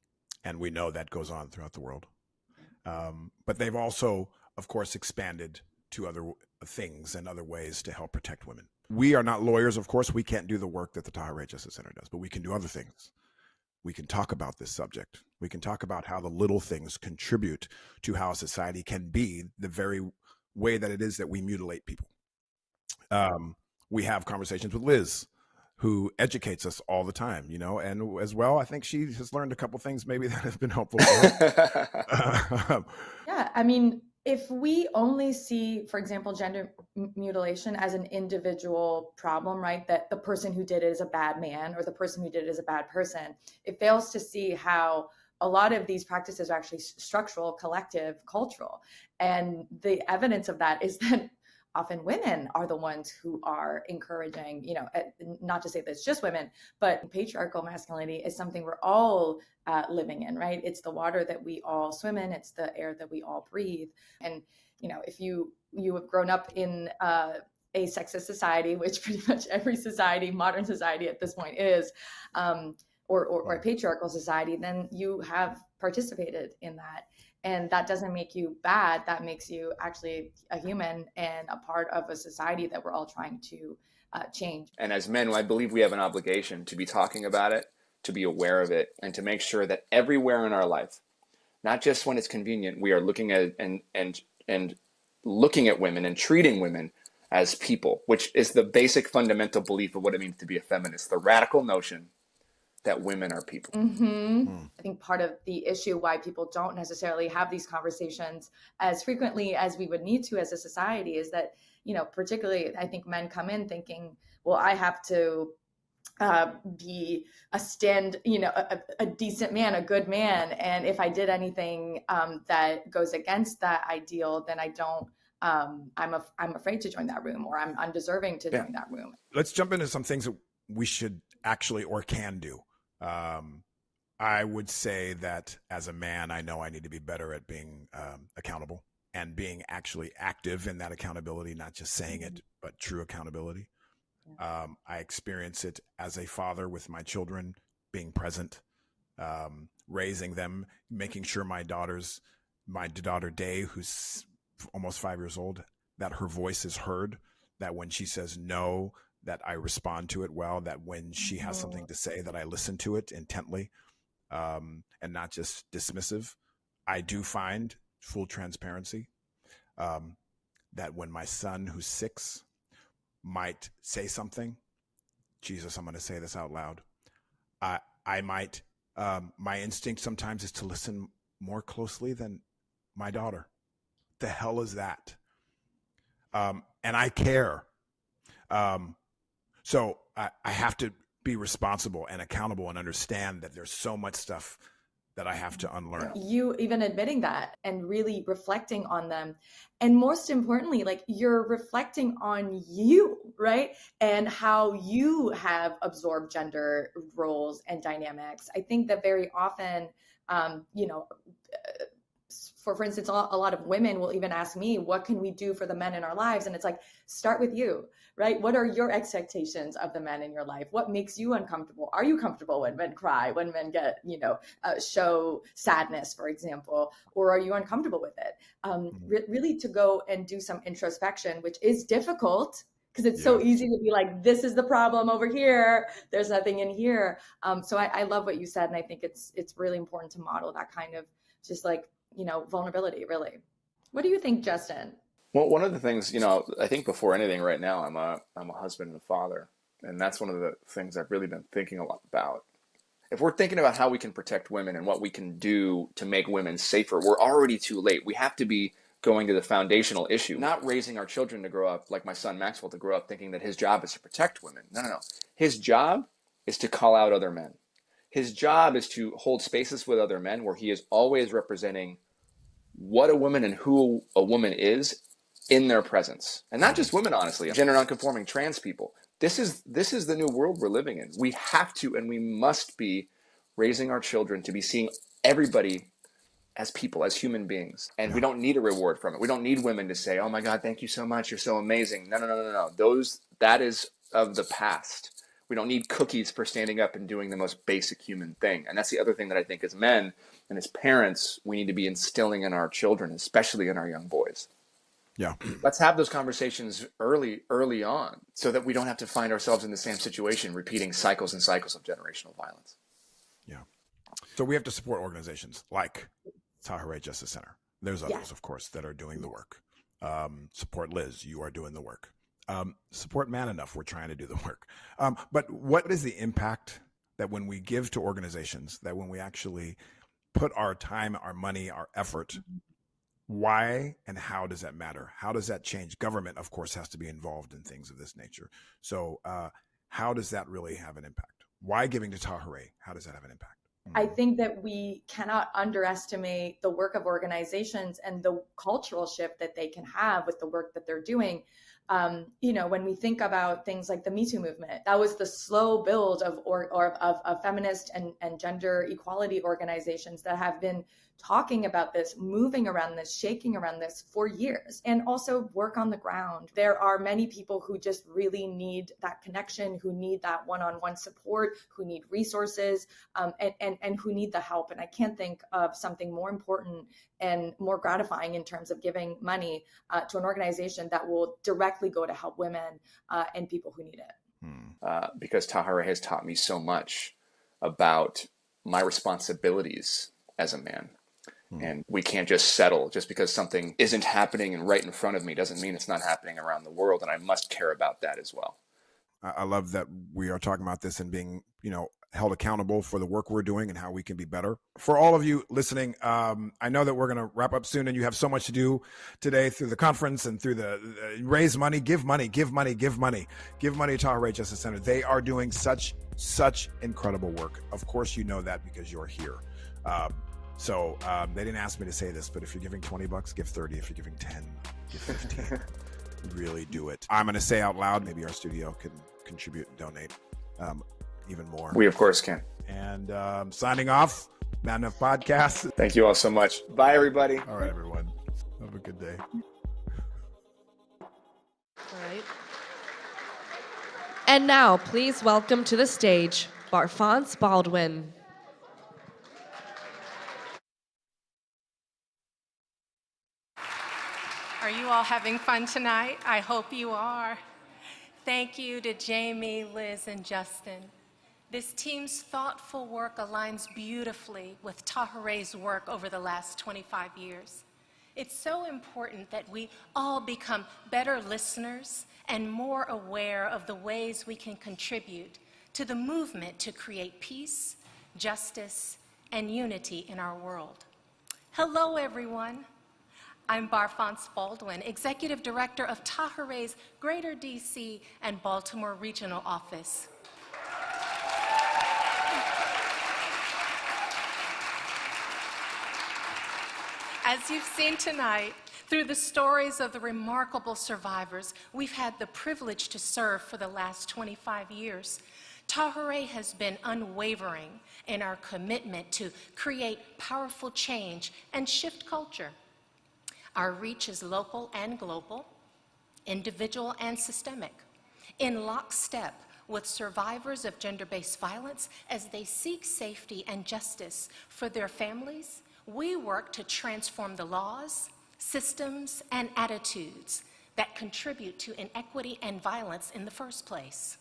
[SPEAKER 2] And we know that goes on throughout the world. But they've also, of course, expanded to other things and other ways to help protect women. We are not lawyers, of course. We can't do the work that the Tahirih Justice Center does, but we can do other things. We can talk about this subject. We can talk about how the little things contribute to how society can be the very way that it is that we mutilate people. We have conversations with Liz, who educates us all the time, and as well, I think she has learned a couple things maybe that have been helpful for her.
[SPEAKER 5] Yeah, I mean, if we only see, for example, gender mutilation as an individual problem, right, that the person who did it is a bad man or the person who did it is a bad person, it fails to see how a lot of these practices are actually structural, collective, cultural. And the evidence of that is that often women are the ones who are encouraging, not to say that it's just women, but patriarchal masculinity is something we're all living in, right? It's the water that we all swim in. It's the air that we all breathe. And, if you have grown up in a sexist society, which pretty much every society, modern society at this point is, or a patriarchal society, then you have participated in that. And that doesn't make you bad. That makes you actually a human and a part of a society that we're all trying to change.
[SPEAKER 3] And as men, I believe we have an obligation to be talking about it, to be aware of it, and to make sure that everywhere in our life, not just when it's convenient, we are looking at and looking at women and treating women as people, which is the basic fundamental belief of what it means to be a feminist, the radical notion that women are people.
[SPEAKER 5] I think part of the issue why people don't necessarily have these conversations as frequently as we would need to as a society is that, particularly I think men come in thinking, well, I have to be a decent man, a good man. And if I did anything that goes against that ideal, then I don't, I'm afraid to join that room, or I'm undeserving to join that room.
[SPEAKER 2] Let's jump into some things that we should actually or can do. I would say that as a man, I know I need to be better at being accountable and being actually active in that accountability, not just saying it, but true accountability. I experience it as a father with my children, being present, raising them, making sure my daughter Day, who's almost 5 years old, that her voice is heard, that when she says no, that I respond to it well, that when she has something to say, that I listen to it intently, and not just dismissive. I do find, full transparency, that when my son, who's 6, might say something, Jesus, I'm going to say this out loud, I might, my instinct sometimes is to listen more closely than my daughter. The hell is that? And I care. So I have to be responsible and accountable and understand that there's so much stuff that I have to unlearn.
[SPEAKER 5] You even admitting that and really reflecting on them. And most importantly, like, you're reflecting on you, right? And how you have absorbed gender roles and dynamics. I think that very often, for instance, a lot of women will even ask me, what can we do for the men in our lives? And it's like, start with you, right? What are your expectations of the men in your life? What makes you uncomfortable? Are you comfortable when men cry, when men get, show sadness, for example, or are you uncomfortable with it? Really to go and do some introspection, which is difficult because it's so easy to be like, this is the problem over here. There's nothing in here. So I love what you said. And I think it's really important to model that kind of just like, vulnerability, really. What do you think, Justin?
[SPEAKER 3] Well, one of the things, I think before anything right now, I'm a husband and a father. And that's one of the things I've really been thinking a lot about. If we're thinking about how we can protect women and what we can do to make women safer, we're already too late. We have to be going to the foundational issue, not raising our children to grow up, like my son Maxwell, to grow up thinking that his job is to protect women. No. His job is to call out other men. His job is to hold spaces with other men where he is always representing what a woman and who a woman is in their presence. And not just women, honestly, gender nonconforming, trans people. This is the new world we're living in. We have to and we must be raising our children to be seeing everybody as people, as human beings. And we don't need a reward from it. We don't need women to say, oh my God, thank you so much. You're so amazing. No. That is of the past. We don't need cookies for standing up and doing the most basic human thing. And that's the other thing that I think as men and as parents, we need to be instilling in our children, especially in our young boys.
[SPEAKER 2] Yeah.
[SPEAKER 3] Let's have those conversations early on so that we don't have to find ourselves in the same situation, repeating cycles and cycles of generational violence.
[SPEAKER 2] Yeah. So we have to support organizations like Tahirih Justice Center. There's others, of course, that are doing the work. Support Liz. You are doing the work. Support Man Enough. We're trying to do the work. But what is the impact that when we give to organizations, that when we actually put our time, our money, our effort Why and how does that matter? How does that change? Government, of course, has to be involved in things of this nature. So how does that really have an impact? Why giving to Tahirih? How does that have an impact?
[SPEAKER 5] I think that we cannot underestimate the work of organizations and the cultural shift that they can have with the work that they're doing. When we think about things like the Me Too movement, that was the slow build of feminist and gender equality organizations that have been talking about this, moving around this, shaking around this for years, and also work on the ground. There are many people who just really need that connection, who need that one-on-one support, who need resources, and who need the help. And I can't think of something more important and more gratifying in terms of giving money to an organization that will directly go to help women and people who need it.
[SPEAKER 3] Because Tahirih has taught me so much about my responsibilities as a man. And we can't just settle just because something isn't happening and right in front of me doesn't mean it's not happening around the world. And I must care about that as well.
[SPEAKER 2] I love that we are talking about this and being, held accountable for the work we're doing and how we can be better. For all of you listening, I know that we're going to wrap up soon and you have so much to do today through the conference and through the raise money, give money to Tahirih Justice Center. They are doing such incredible work. Of course, you know that because you're here. So they didn't ask me to say this, but if you're giving $20, give 30. If you're giving 10, give 15. Really do it. I'm going to say out loud, maybe our studio can contribute and donate even more.
[SPEAKER 3] We, of course, can.
[SPEAKER 2] And signing off, Man Enough Podcast.
[SPEAKER 3] Thank you all so much. Bye, everybody.
[SPEAKER 2] All right, everyone. Have a good day.
[SPEAKER 6] All right. And now, please welcome to the stage, Barfonce Baldwin.
[SPEAKER 7] Are you all having fun tonight? I hope you are. Thank you to Jamie, Liz, and Justin. This team's thoughtful work aligns beautifully with Tahirih's work over the last 25 years. It's so important that we all become better listeners and more aware of the ways we can contribute to the movement to create peace, justice, and unity in our world. Hello, everyone. I'm Barfonce Baldwin, Executive Director of Tahirih's Greater DC and Baltimore Regional Office. As you've seen tonight, through the stories of the remarkable survivors we've had the privilege to serve for the last 25 years, Tahirih has been unwavering in our commitment to create powerful change and shift culture. Our reach is local and global, individual and systemic, in lockstep with survivors of gender-based violence as they seek safety and justice for their families. We work to transform the laws, systems, and attitudes that contribute to inequity and violence in the first place.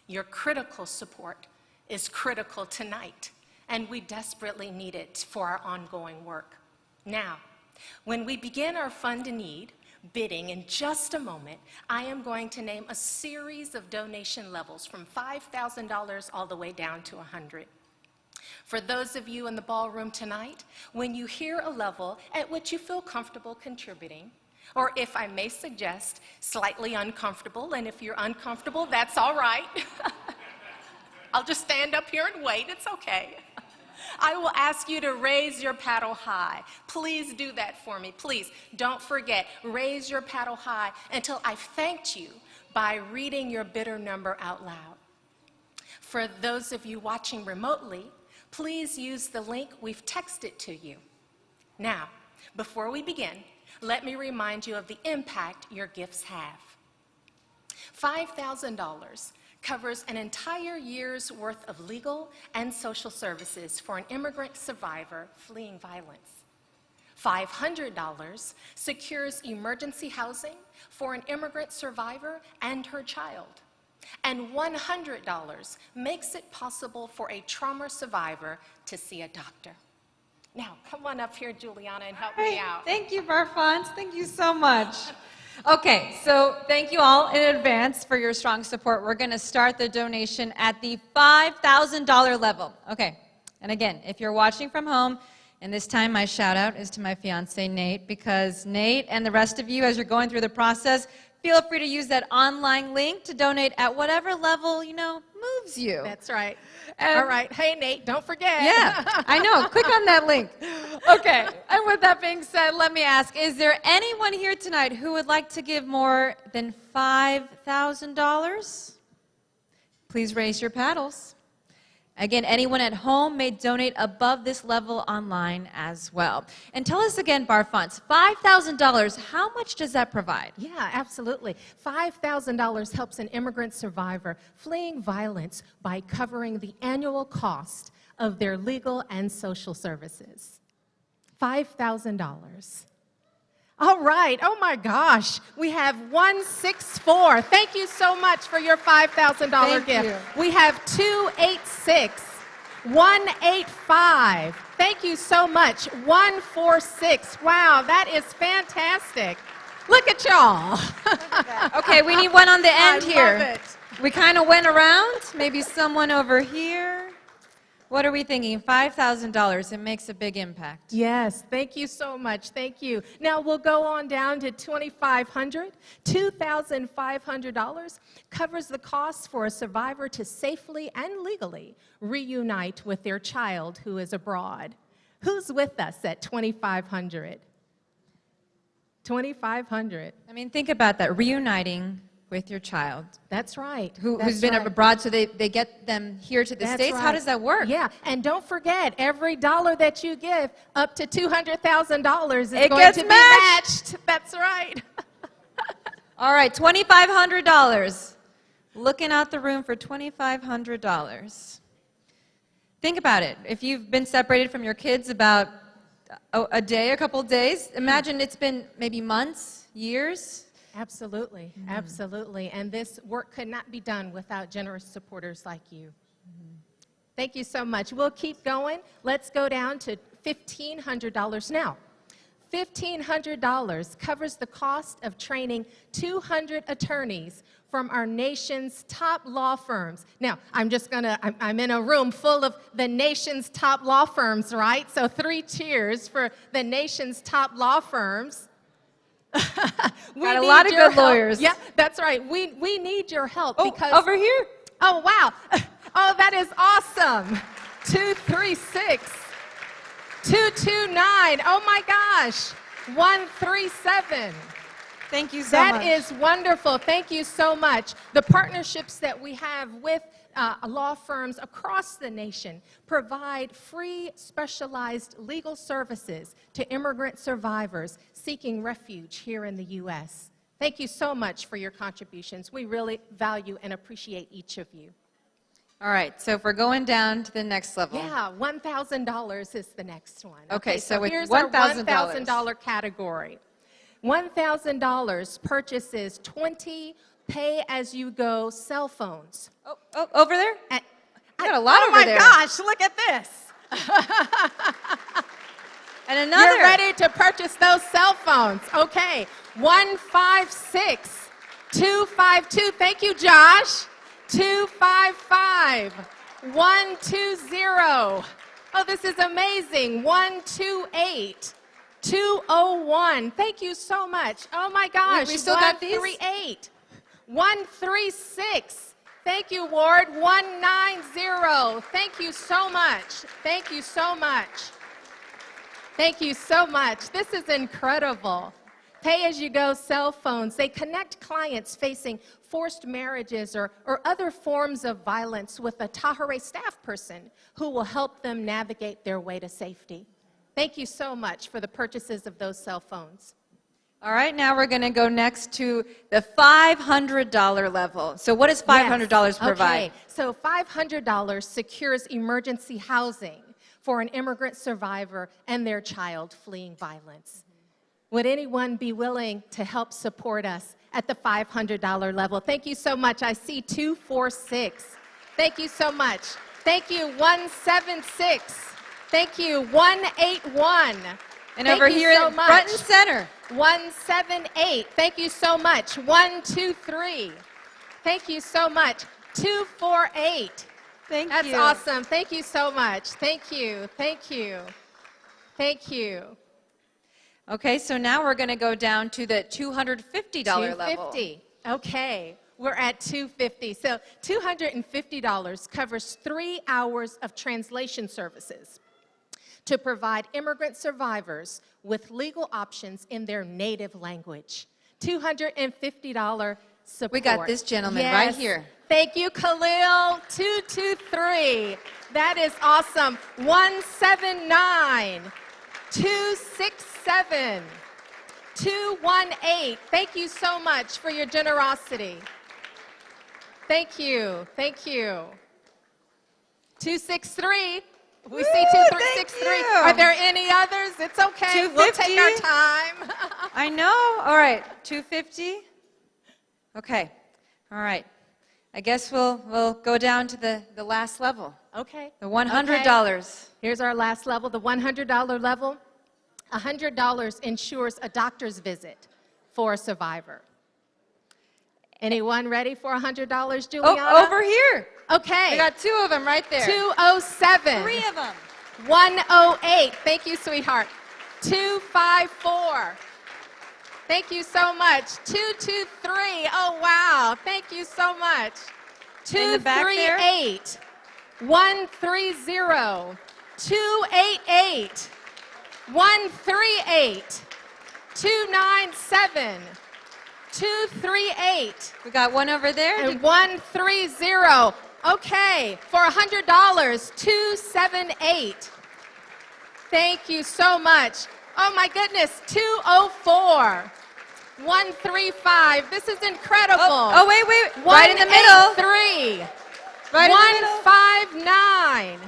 [SPEAKER 7] Your critical support is critical tonight, and we desperately need it for our ongoing work. Now, when we begin our Fund a Need bidding in just a moment, I am going to name a series of donation levels from $5,000 all the way down to $100,000. For those of you in the ballroom tonight, when you hear a level at which you feel comfortable contributing, or if I may suggest, slightly uncomfortable, and if you're uncomfortable, that's all right. I'll just stand up here and wait, it's okay. I will ask you to raise your paddle high. Please do that for me. Please don't forget, raise your paddle high until I've thanked you by reading your bidder number out loud. For those of you watching remotely, please use the link we've texted to you. Now, before we begin, let me remind you of the impact your gifts have. $5,000 covers an entire year's worth of legal and social services for an immigrant survivor fleeing violence. $500 secures emergency housing for an immigrant survivor and her child. And $100 makes it possible for a trauma survivor to see a doctor. Now, come on up here, Juliana, and help me out.
[SPEAKER 4] Thank you, Barfonce. Thank you so much. Okay, so thank you all in advance for your strong support. We're going to start the donation at the $5,000 level. Okay, and again, if you're watching from home
[SPEAKER 8] And this time my shout out is to my fiance, Nate, because Nate and the rest of you, as you're going through the process, feel free to use that online link to donate at whatever level, moves you.
[SPEAKER 7] That's right. All right. Hey, Nate, don't forget.
[SPEAKER 8] Yeah, I know. Click on that link. Okay. And with that being said, let me ask, is there anyone here tonight who would like to give more than $5,000? Please raise your paddles. Again, anyone at home may donate above this level online as well. And tell us again, Barfons, $5,000, how much does that provide?
[SPEAKER 7] Yeah, absolutely. $5,000 helps an immigrant survivor fleeing violence by covering the annual cost of their legal and social services. $5,000. All right. Oh, my gosh. We have 164. Thank you so much for your $5,000 gift.
[SPEAKER 8] You.
[SPEAKER 7] We have 286. 185. Thank you so much. 146. Wow, that is fantastic. Look at y'all.
[SPEAKER 8] Okay, we need one on the end here.
[SPEAKER 7] I love it.
[SPEAKER 8] We kind of went around. Maybe someone over here. What are we thinking? $5,000. It makes a big impact.
[SPEAKER 7] Yes, thank you so much. Thank you. Now we'll go on down to $2,500. $2,500 covers the costs for a survivor to safely and legally reunite with their child who is abroad. Who's with us at $2,500? $2,500.
[SPEAKER 8] I mean, think about that. Reuniting with your child.
[SPEAKER 7] That's right.
[SPEAKER 8] Who's been abroad, so they get them here to the States?
[SPEAKER 7] Right.
[SPEAKER 8] How does that work?
[SPEAKER 7] Yeah, and don't forget, every dollar that you give, up to $200,000 is going
[SPEAKER 8] gets
[SPEAKER 7] to be matched. That's right.
[SPEAKER 8] All right, $2,500. Looking out the room for $2,500. Think about it. If you've been separated from your kids about a day, a couple of days, imagine it's been maybe months, years.
[SPEAKER 7] Absolutely, absolutely. And this work could not be done without generous supporters like you. Thank you so much. We'll keep going. Let's go down to $1,500 now. $1,500 covers the cost of training 200 attorneys from our nation's top law firms. Now, I'm in a room full of the nation's top law firms, right? So 3 cheers for the nation's top law firms.
[SPEAKER 8] Got a lot of good lawyers.
[SPEAKER 7] Yeah, that's right. We need your help because
[SPEAKER 8] over here.
[SPEAKER 7] Oh, wow. Oh, that is awesome. 236. 229. Oh my gosh. 137.
[SPEAKER 8] Thank you so much.
[SPEAKER 7] That is wonderful. Thank you so much. The partnerships that we have with law firms across the nation provide free specialized legal services to immigrant survivors seeking refuge here in the U.S. Thank you so much for your contributions. We really value and appreciate each of you.
[SPEAKER 8] All right, so if we're going down to the next level.
[SPEAKER 7] Yeah, $1,000 is the next one.
[SPEAKER 8] Okay, so
[SPEAKER 7] here's
[SPEAKER 8] with
[SPEAKER 7] our $1,000 category. $1,000 purchases 20 pay-as-you-go cell phones.
[SPEAKER 8] Oh, over there? I got a lot over there.
[SPEAKER 7] Oh my gosh, look at this.
[SPEAKER 8] And another.
[SPEAKER 7] You're ready to purchase those cell phones. Okay, 156, 252. Thank you, Josh. 255, 120. Oh, this is amazing. 128, 201. Thank you so much. Oh my gosh.
[SPEAKER 8] We still got these?
[SPEAKER 7] 138, 136. Thank you, Ward. 190. Thank you so much. Thank you so much. Thank you so much. This is incredible. Pay-as-you-go cell phones. They connect clients facing forced marriages or other forms of violence with a Tahirih staff person who will help them navigate their way to safety. Thank you so much for the purchases of those cell phones.
[SPEAKER 8] All right, now we're going to go next to the $500 level. So what does $500 provide?
[SPEAKER 7] Okay, so $500 secures emergency housing for an immigrant survivor and their child fleeing violence. Would anyone be willing to help support us at the $500 level? Thank you so much. I see 246. Thank you so much. Thank you, 176. Thank you, 181.
[SPEAKER 8] And over here in front and center.
[SPEAKER 7] 178. Thank you so much. 123. Thank you so much. 248.
[SPEAKER 8] Thank
[SPEAKER 7] That's
[SPEAKER 8] you.
[SPEAKER 7] awesome. Thank you so much. Thank you. Thank you.
[SPEAKER 4] Thank you.
[SPEAKER 8] Okay, so now we're going to go down to the $250 level.
[SPEAKER 7] $250. Okay, we're at $250. So $250 covers 3 hours of translation services to provide immigrant survivors with legal options in their native language. $250 support.
[SPEAKER 8] We got this gentleman right here.
[SPEAKER 7] Thank you, Khalil. 223. That is awesome. 179. 267. 218. Thank you so much for your generosity. Thank you. Thank you. 263. We see 263. Are there any others? It's okay. We'll take our time.
[SPEAKER 8] I know. All right. 250. Okay. All right. I guess we'll go down to the last level.
[SPEAKER 7] Okay.
[SPEAKER 8] The $100.
[SPEAKER 7] Here's our last level, the $100 level. $100 ensures a doctor's visit for a survivor. Anyone ready for $100, Juliana?
[SPEAKER 8] Oh, over here.
[SPEAKER 7] Okay.
[SPEAKER 8] We got 2 of them right there.
[SPEAKER 7] 207.
[SPEAKER 8] 3 of them.
[SPEAKER 7] 108. Thank you, sweetheart. 254. Thank you so much. 223. Oh, wow. Thank you so much. 238. 130. 288. 138. 297. 238.
[SPEAKER 8] We got one over there.
[SPEAKER 7] And 130. Okay, for $100, 278. Thank you so much. Oh my goodness, 204. 135. This is incredible.
[SPEAKER 8] Oh wait. Right in the middle.
[SPEAKER 7] 183.
[SPEAKER 8] Right in the middle.
[SPEAKER 7] 159.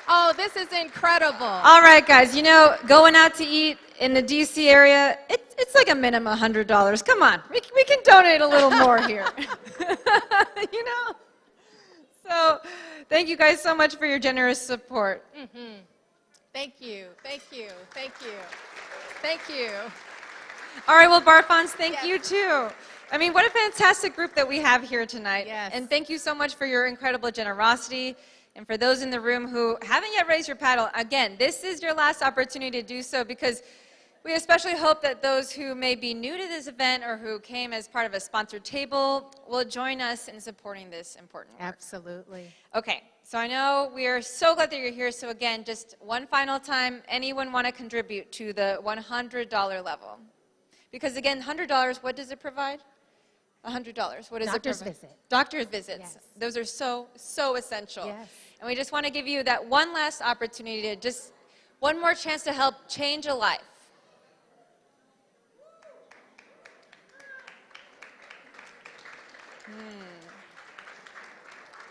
[SPEAKER 7] Oh, this is incredible.
[SPEAKER 8] All right, guys. You know, going out to eat in the DC area, it's like a minimum $100. Come on, we can donate a little more here. You know. So, thank you guys so much for your generous support.
[SPEAKER 7] Mm-hmm. Thank you. Thank you. Thank you. Thank you.
[SPEAKER 8] All right, well, Barfons, thank you too. I mean, what a fantastic group that we have here tonight.
[SPEAKER 7] Yes.
[SPEAKER 8] And thank you so much for your incredible generosity. And for those in the room who haven't yet raised your paddle, again, this is your last opportunity to do so, because we especially hope that those who may be new to this event or who came as part of a sponsored table will join us in supporting this important work.
[SPEAKER 7] Absolutely.
[SPEAKER 8] Okay, so I know we are so glad that you're here. So again, just one final time, anyone want to contribute to the $100 level? Because again, $100, what does it provide? $100. What does it provide?
[SPEAKER 7] Doctor's visit.
[SPEAKER 8] Doctor's visits.
[SPEAKER 7] Yes.
[SPEAKER 8] Those are so essential.
[SPEAKER 7] Yes.
[SPEAKER 8] And we just want to give you that one last opportunity to just one more chance to help change a life.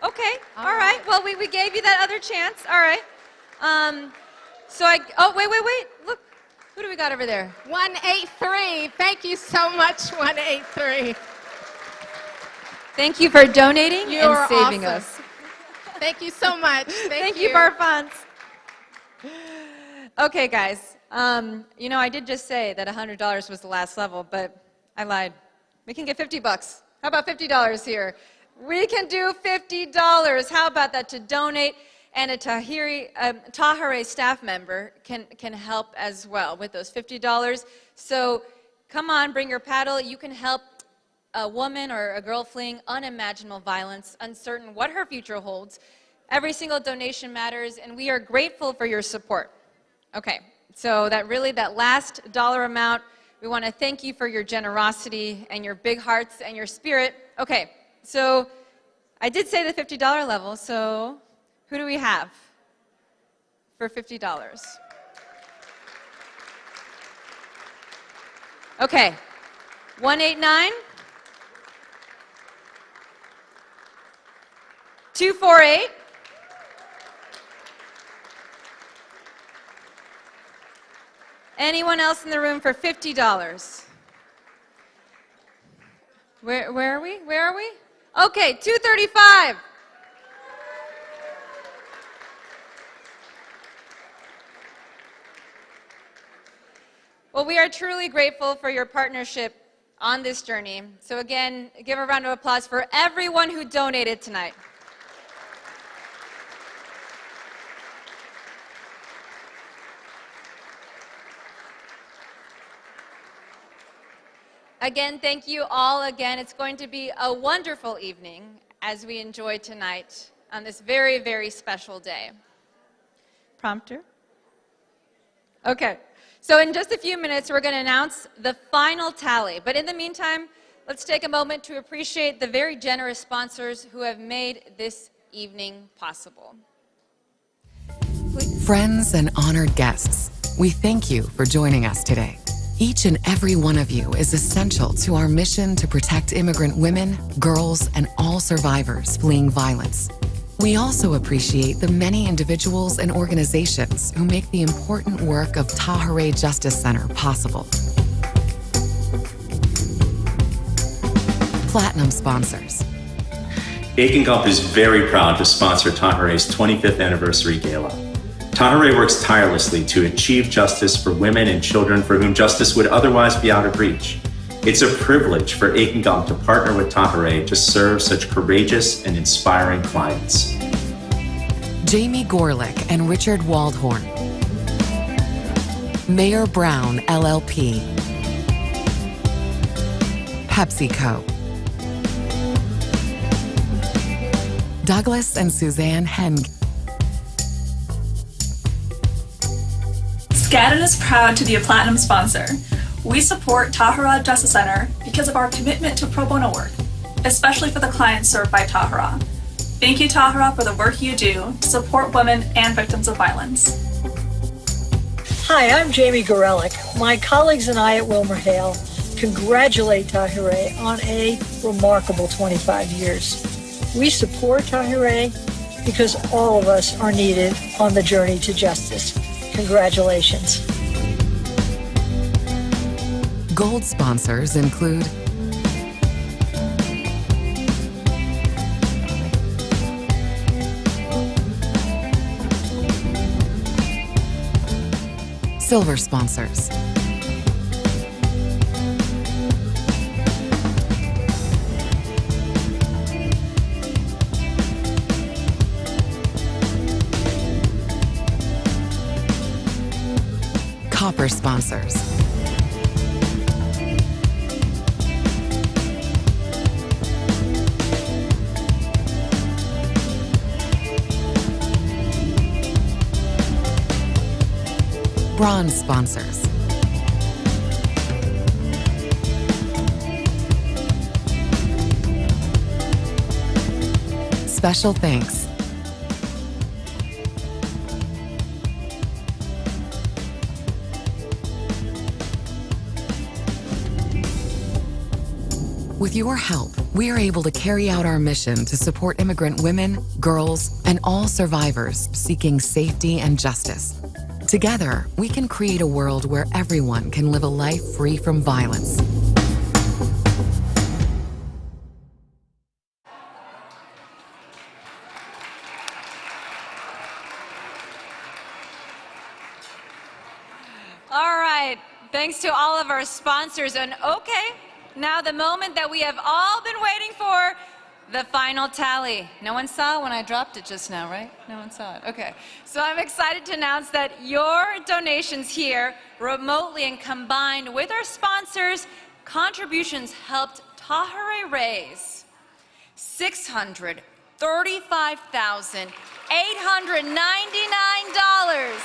[SPEAKER 8] Okay, all right. Well, we gave you that other chance. All right. Wait. Look, who do we got over there?
[SPEAKER 7] 183. Thank you so much, 183.
[SPEAKER 8] Thank you for donating
[SPEAKER 7] You
[SPEAKER 8] and
[SPEAKER 7] are
[SPEAKER 8] saving
[SPEAKER 7] awesome.
[SPEAKER 8] us.
[SPEAKER 7] Thank you so much.
[SPEAKER 8] Thank you, Barfons. Okay, guys. You know, I did just say that $100 was the last level, but I lied. We can get $50. How about $50 here? We can do $50. How about that to donate? And a Tahirih staff member can help as well with those $50. So come on, bring your paddle. You can help a woman or a girl fleeing unimaginable violence, uncertain what her future holds. Every single donation matters, and we are grateful for your support. Okay, so that last dollar amount, we want to thank you for your generosity and your big hearts and your spirit. Okay, so I did say the $50 level, so who do we have for $50? Okay, 189, 248, anyone else in the room for $50? Where are we? Where are we? Okay, 235. Well, we are truly grateful for your partnership on this journey. So again, give a round of applause for everyone who donated tonight.
[SPEAKER 4] Again, thank you all again. It's going to be a wonderful evening as we enjoy tonight on this very, very special day. Prompter? Okay, so in just a few minutes, we're going to announce the final tally. But in the meantime, let's take a moment to appreciate the very generous sponsors who have made this evening possible.
[SPEAKER 18] Friends and honored guests, we thank you for joining us today. Each and every one of you is essential to our mission to protect immigrant women, girls, and all survivors fleeing violence. We also appreciate the many individuals and organizations who make the important work of Tahirih Justice Center possible. Platinum sponsors.
[SPEAKER 9] Aiken Gump is very proud to sponsor Tahirih's 25th Anniversary Gala. Tahirih works tirelessly to achieve justice for women and children for whom justice would otherwise be out of reach. It's a privilege for Aiken Gump to partner with Tahirih to serve such courageous and inspiring clients.
[SPEAKER 18] Jamie Gorlick and Richard Waldhorn. Mayor Brown, LLP. PepsiCo. Douglas and Suzanne Heng.
[SPEAKER 11] Skadden is proud to be a platinum sponsor. We support Tahirih Justice Center because of our commitment to pro bono work, especially for the clients served by Tahirih. Thank you, Tahirih, for the work you do to support women and victims of violence.
[SPEAKER 13] Hi, I'm Jamie Gorelick. My colleagues and I at WilmerHale congratulate Tahirih on a remarkable 25 years. We support Tahirih because all of us are needed on the journey to justice. Congratulations.
[SPEAKER 18] Gold sponsors include Silver sponsors. Copper sponsors. Bronze sponsors. Special thanks. With your help, we are able to carry out our mission to support immigrant women, girls, and all survivors seeking safety and justice. Together, we can create a world where everyone can live a life free from violence.
[SPEAKER 4] All right, thanks to all of our sponsors. And okay, now the moment that we have all been waiting for, the final tally. No one saw when I dropped it just now, right? No one saw it. Okay. So I'm excited to announce that your donations here, remotely and combined with our sponsors, contributions helped Tahirih raise $635,899.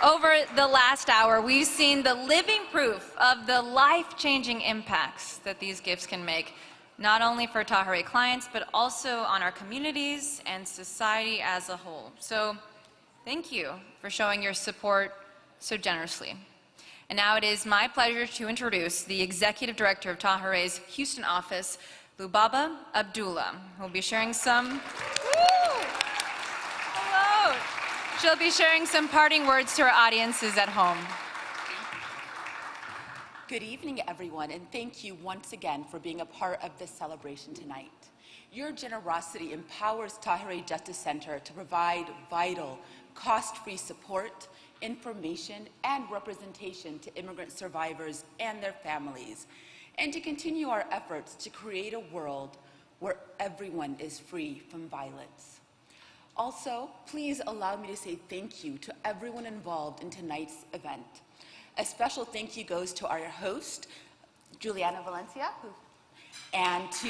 [SPEAKER 4] Over the last hour, we've seen the living proof of the life-changing impacts that these gifts can make, not only for Tahirih clients, but also on our communities and society as a whole. So thank you for showing your support so generously. And now it is my pleasure to introduce the Executive Director of Tahirih's Houston office, Lubaba Abdullah, who will be sharing some... Hello! She'll be sharing some parting words to our audiences at home.
[SPEAKER 24] Good evening, everyone, and thank you once again for being a part of this celebration tonight. Your generosity empowers Tahirih Justice Center to provide vital, cost-free support, information, and representation to immigrant survivors and their families, and to continue our efforts to create a world where everyone is free from violence. Also, please allow me to say thank you to everyone involved in tonight's event. A special thank you goes to our host, Juliana Valencia, and to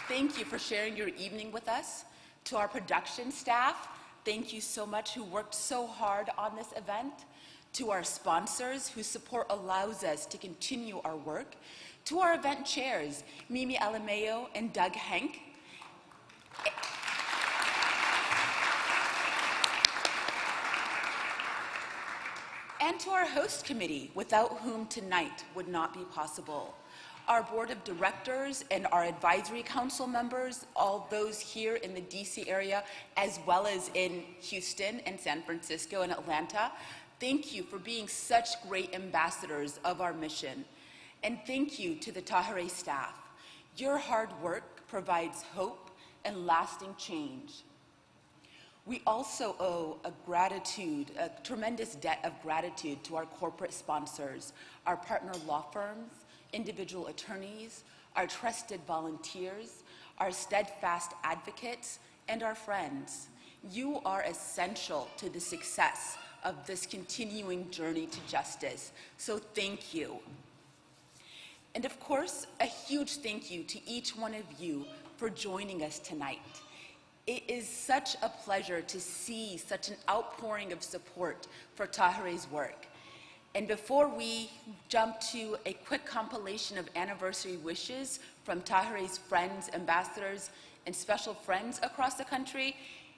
[SPEAKER 24] thank you for sharing your evening with us. To our production staff, thank you so much who worked so hard on this event. To our sponsors whose support allows us to continue our work. To our event chairs, Mimi Alameo and Doug Henk. And to our host committee, without whom tonight would not be possible. Our board of directors and our advisory council members, all those here in the DC area, as well as in Houston and San Francisco and Atlanta, thank you for being such great ambassadors of our mission. And thank you to the Tahirih staff. Your hard work provides hope and lasting change. We also owe a tremendous debt of gratitude to our corporate sponsors, our partner law firms, individual attorneys, our trusted volunteers, our steadfast advocates, and our friends. You are essential to the success of this continuing journey to justice, so thank you. And of course, a huge thank you to each one of you for joining us tonight. It is such a pleasure to see such an outpouring of support for Tahirih's work. And before we jump to a quick compilation of anniversary wishes from Tahirih's friends, ambassadors, and special friends across the country,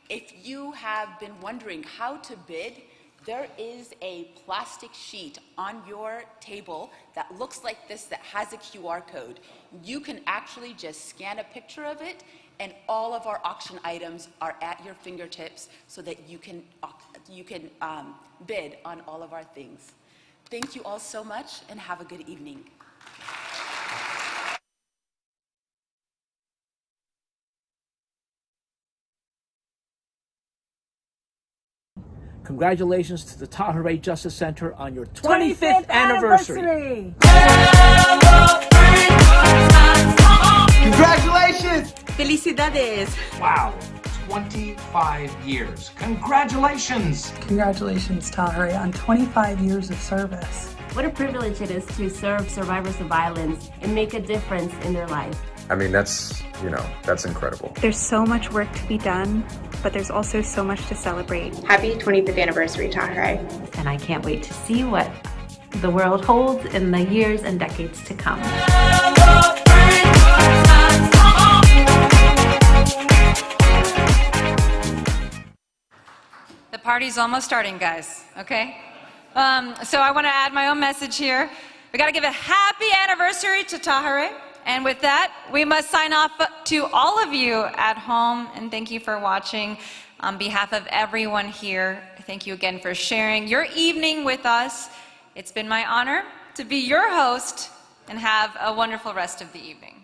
[SPEAKER 24] if you have been wondering how to bid, there is a plastic sheet on your table that looks like this that has a QR code. You can actually just scan a picture of it, and all of our auction items are at your fingertips so that you can bid on all of our things. Thank you all so much, and have a good evening.
[SPEAKER 1] Congratulations to the Tahirih Justice Center on your 25th anniversary.
[SPEAKER 12] Congratulations!
[SPEAKER 14] Felicidades!
[SPEAKER 12] Wow, 25 years. Congratulations!
[SPEAKER 16] Congratulations, Tahirih, on 25 years of service.
[SPEAKER 25] What a privilege it is to serve survivors of violence and make a difference in their life.
[SPEAKER 3] I mean, that's incredible.
[SPEAKER 26] There's so much work to be done, but there's also so much to celebrate.
[SPEAKER 25] Happy 25th anniversary, Tahirih. And I can't wait to see what the world holds in the years and decades to come.
[SPEAKER 4] The party's almost starting, guys, okay? So I want to add my own message here. We got to give a happy anniversary to Tahirih. And with that, we must sign off to all of you at home, and thank you for watching. On behalf of everyone here, thank you again for sharing your evening with us. It's been my honor to be your host, and have a wonderful rest of the evening.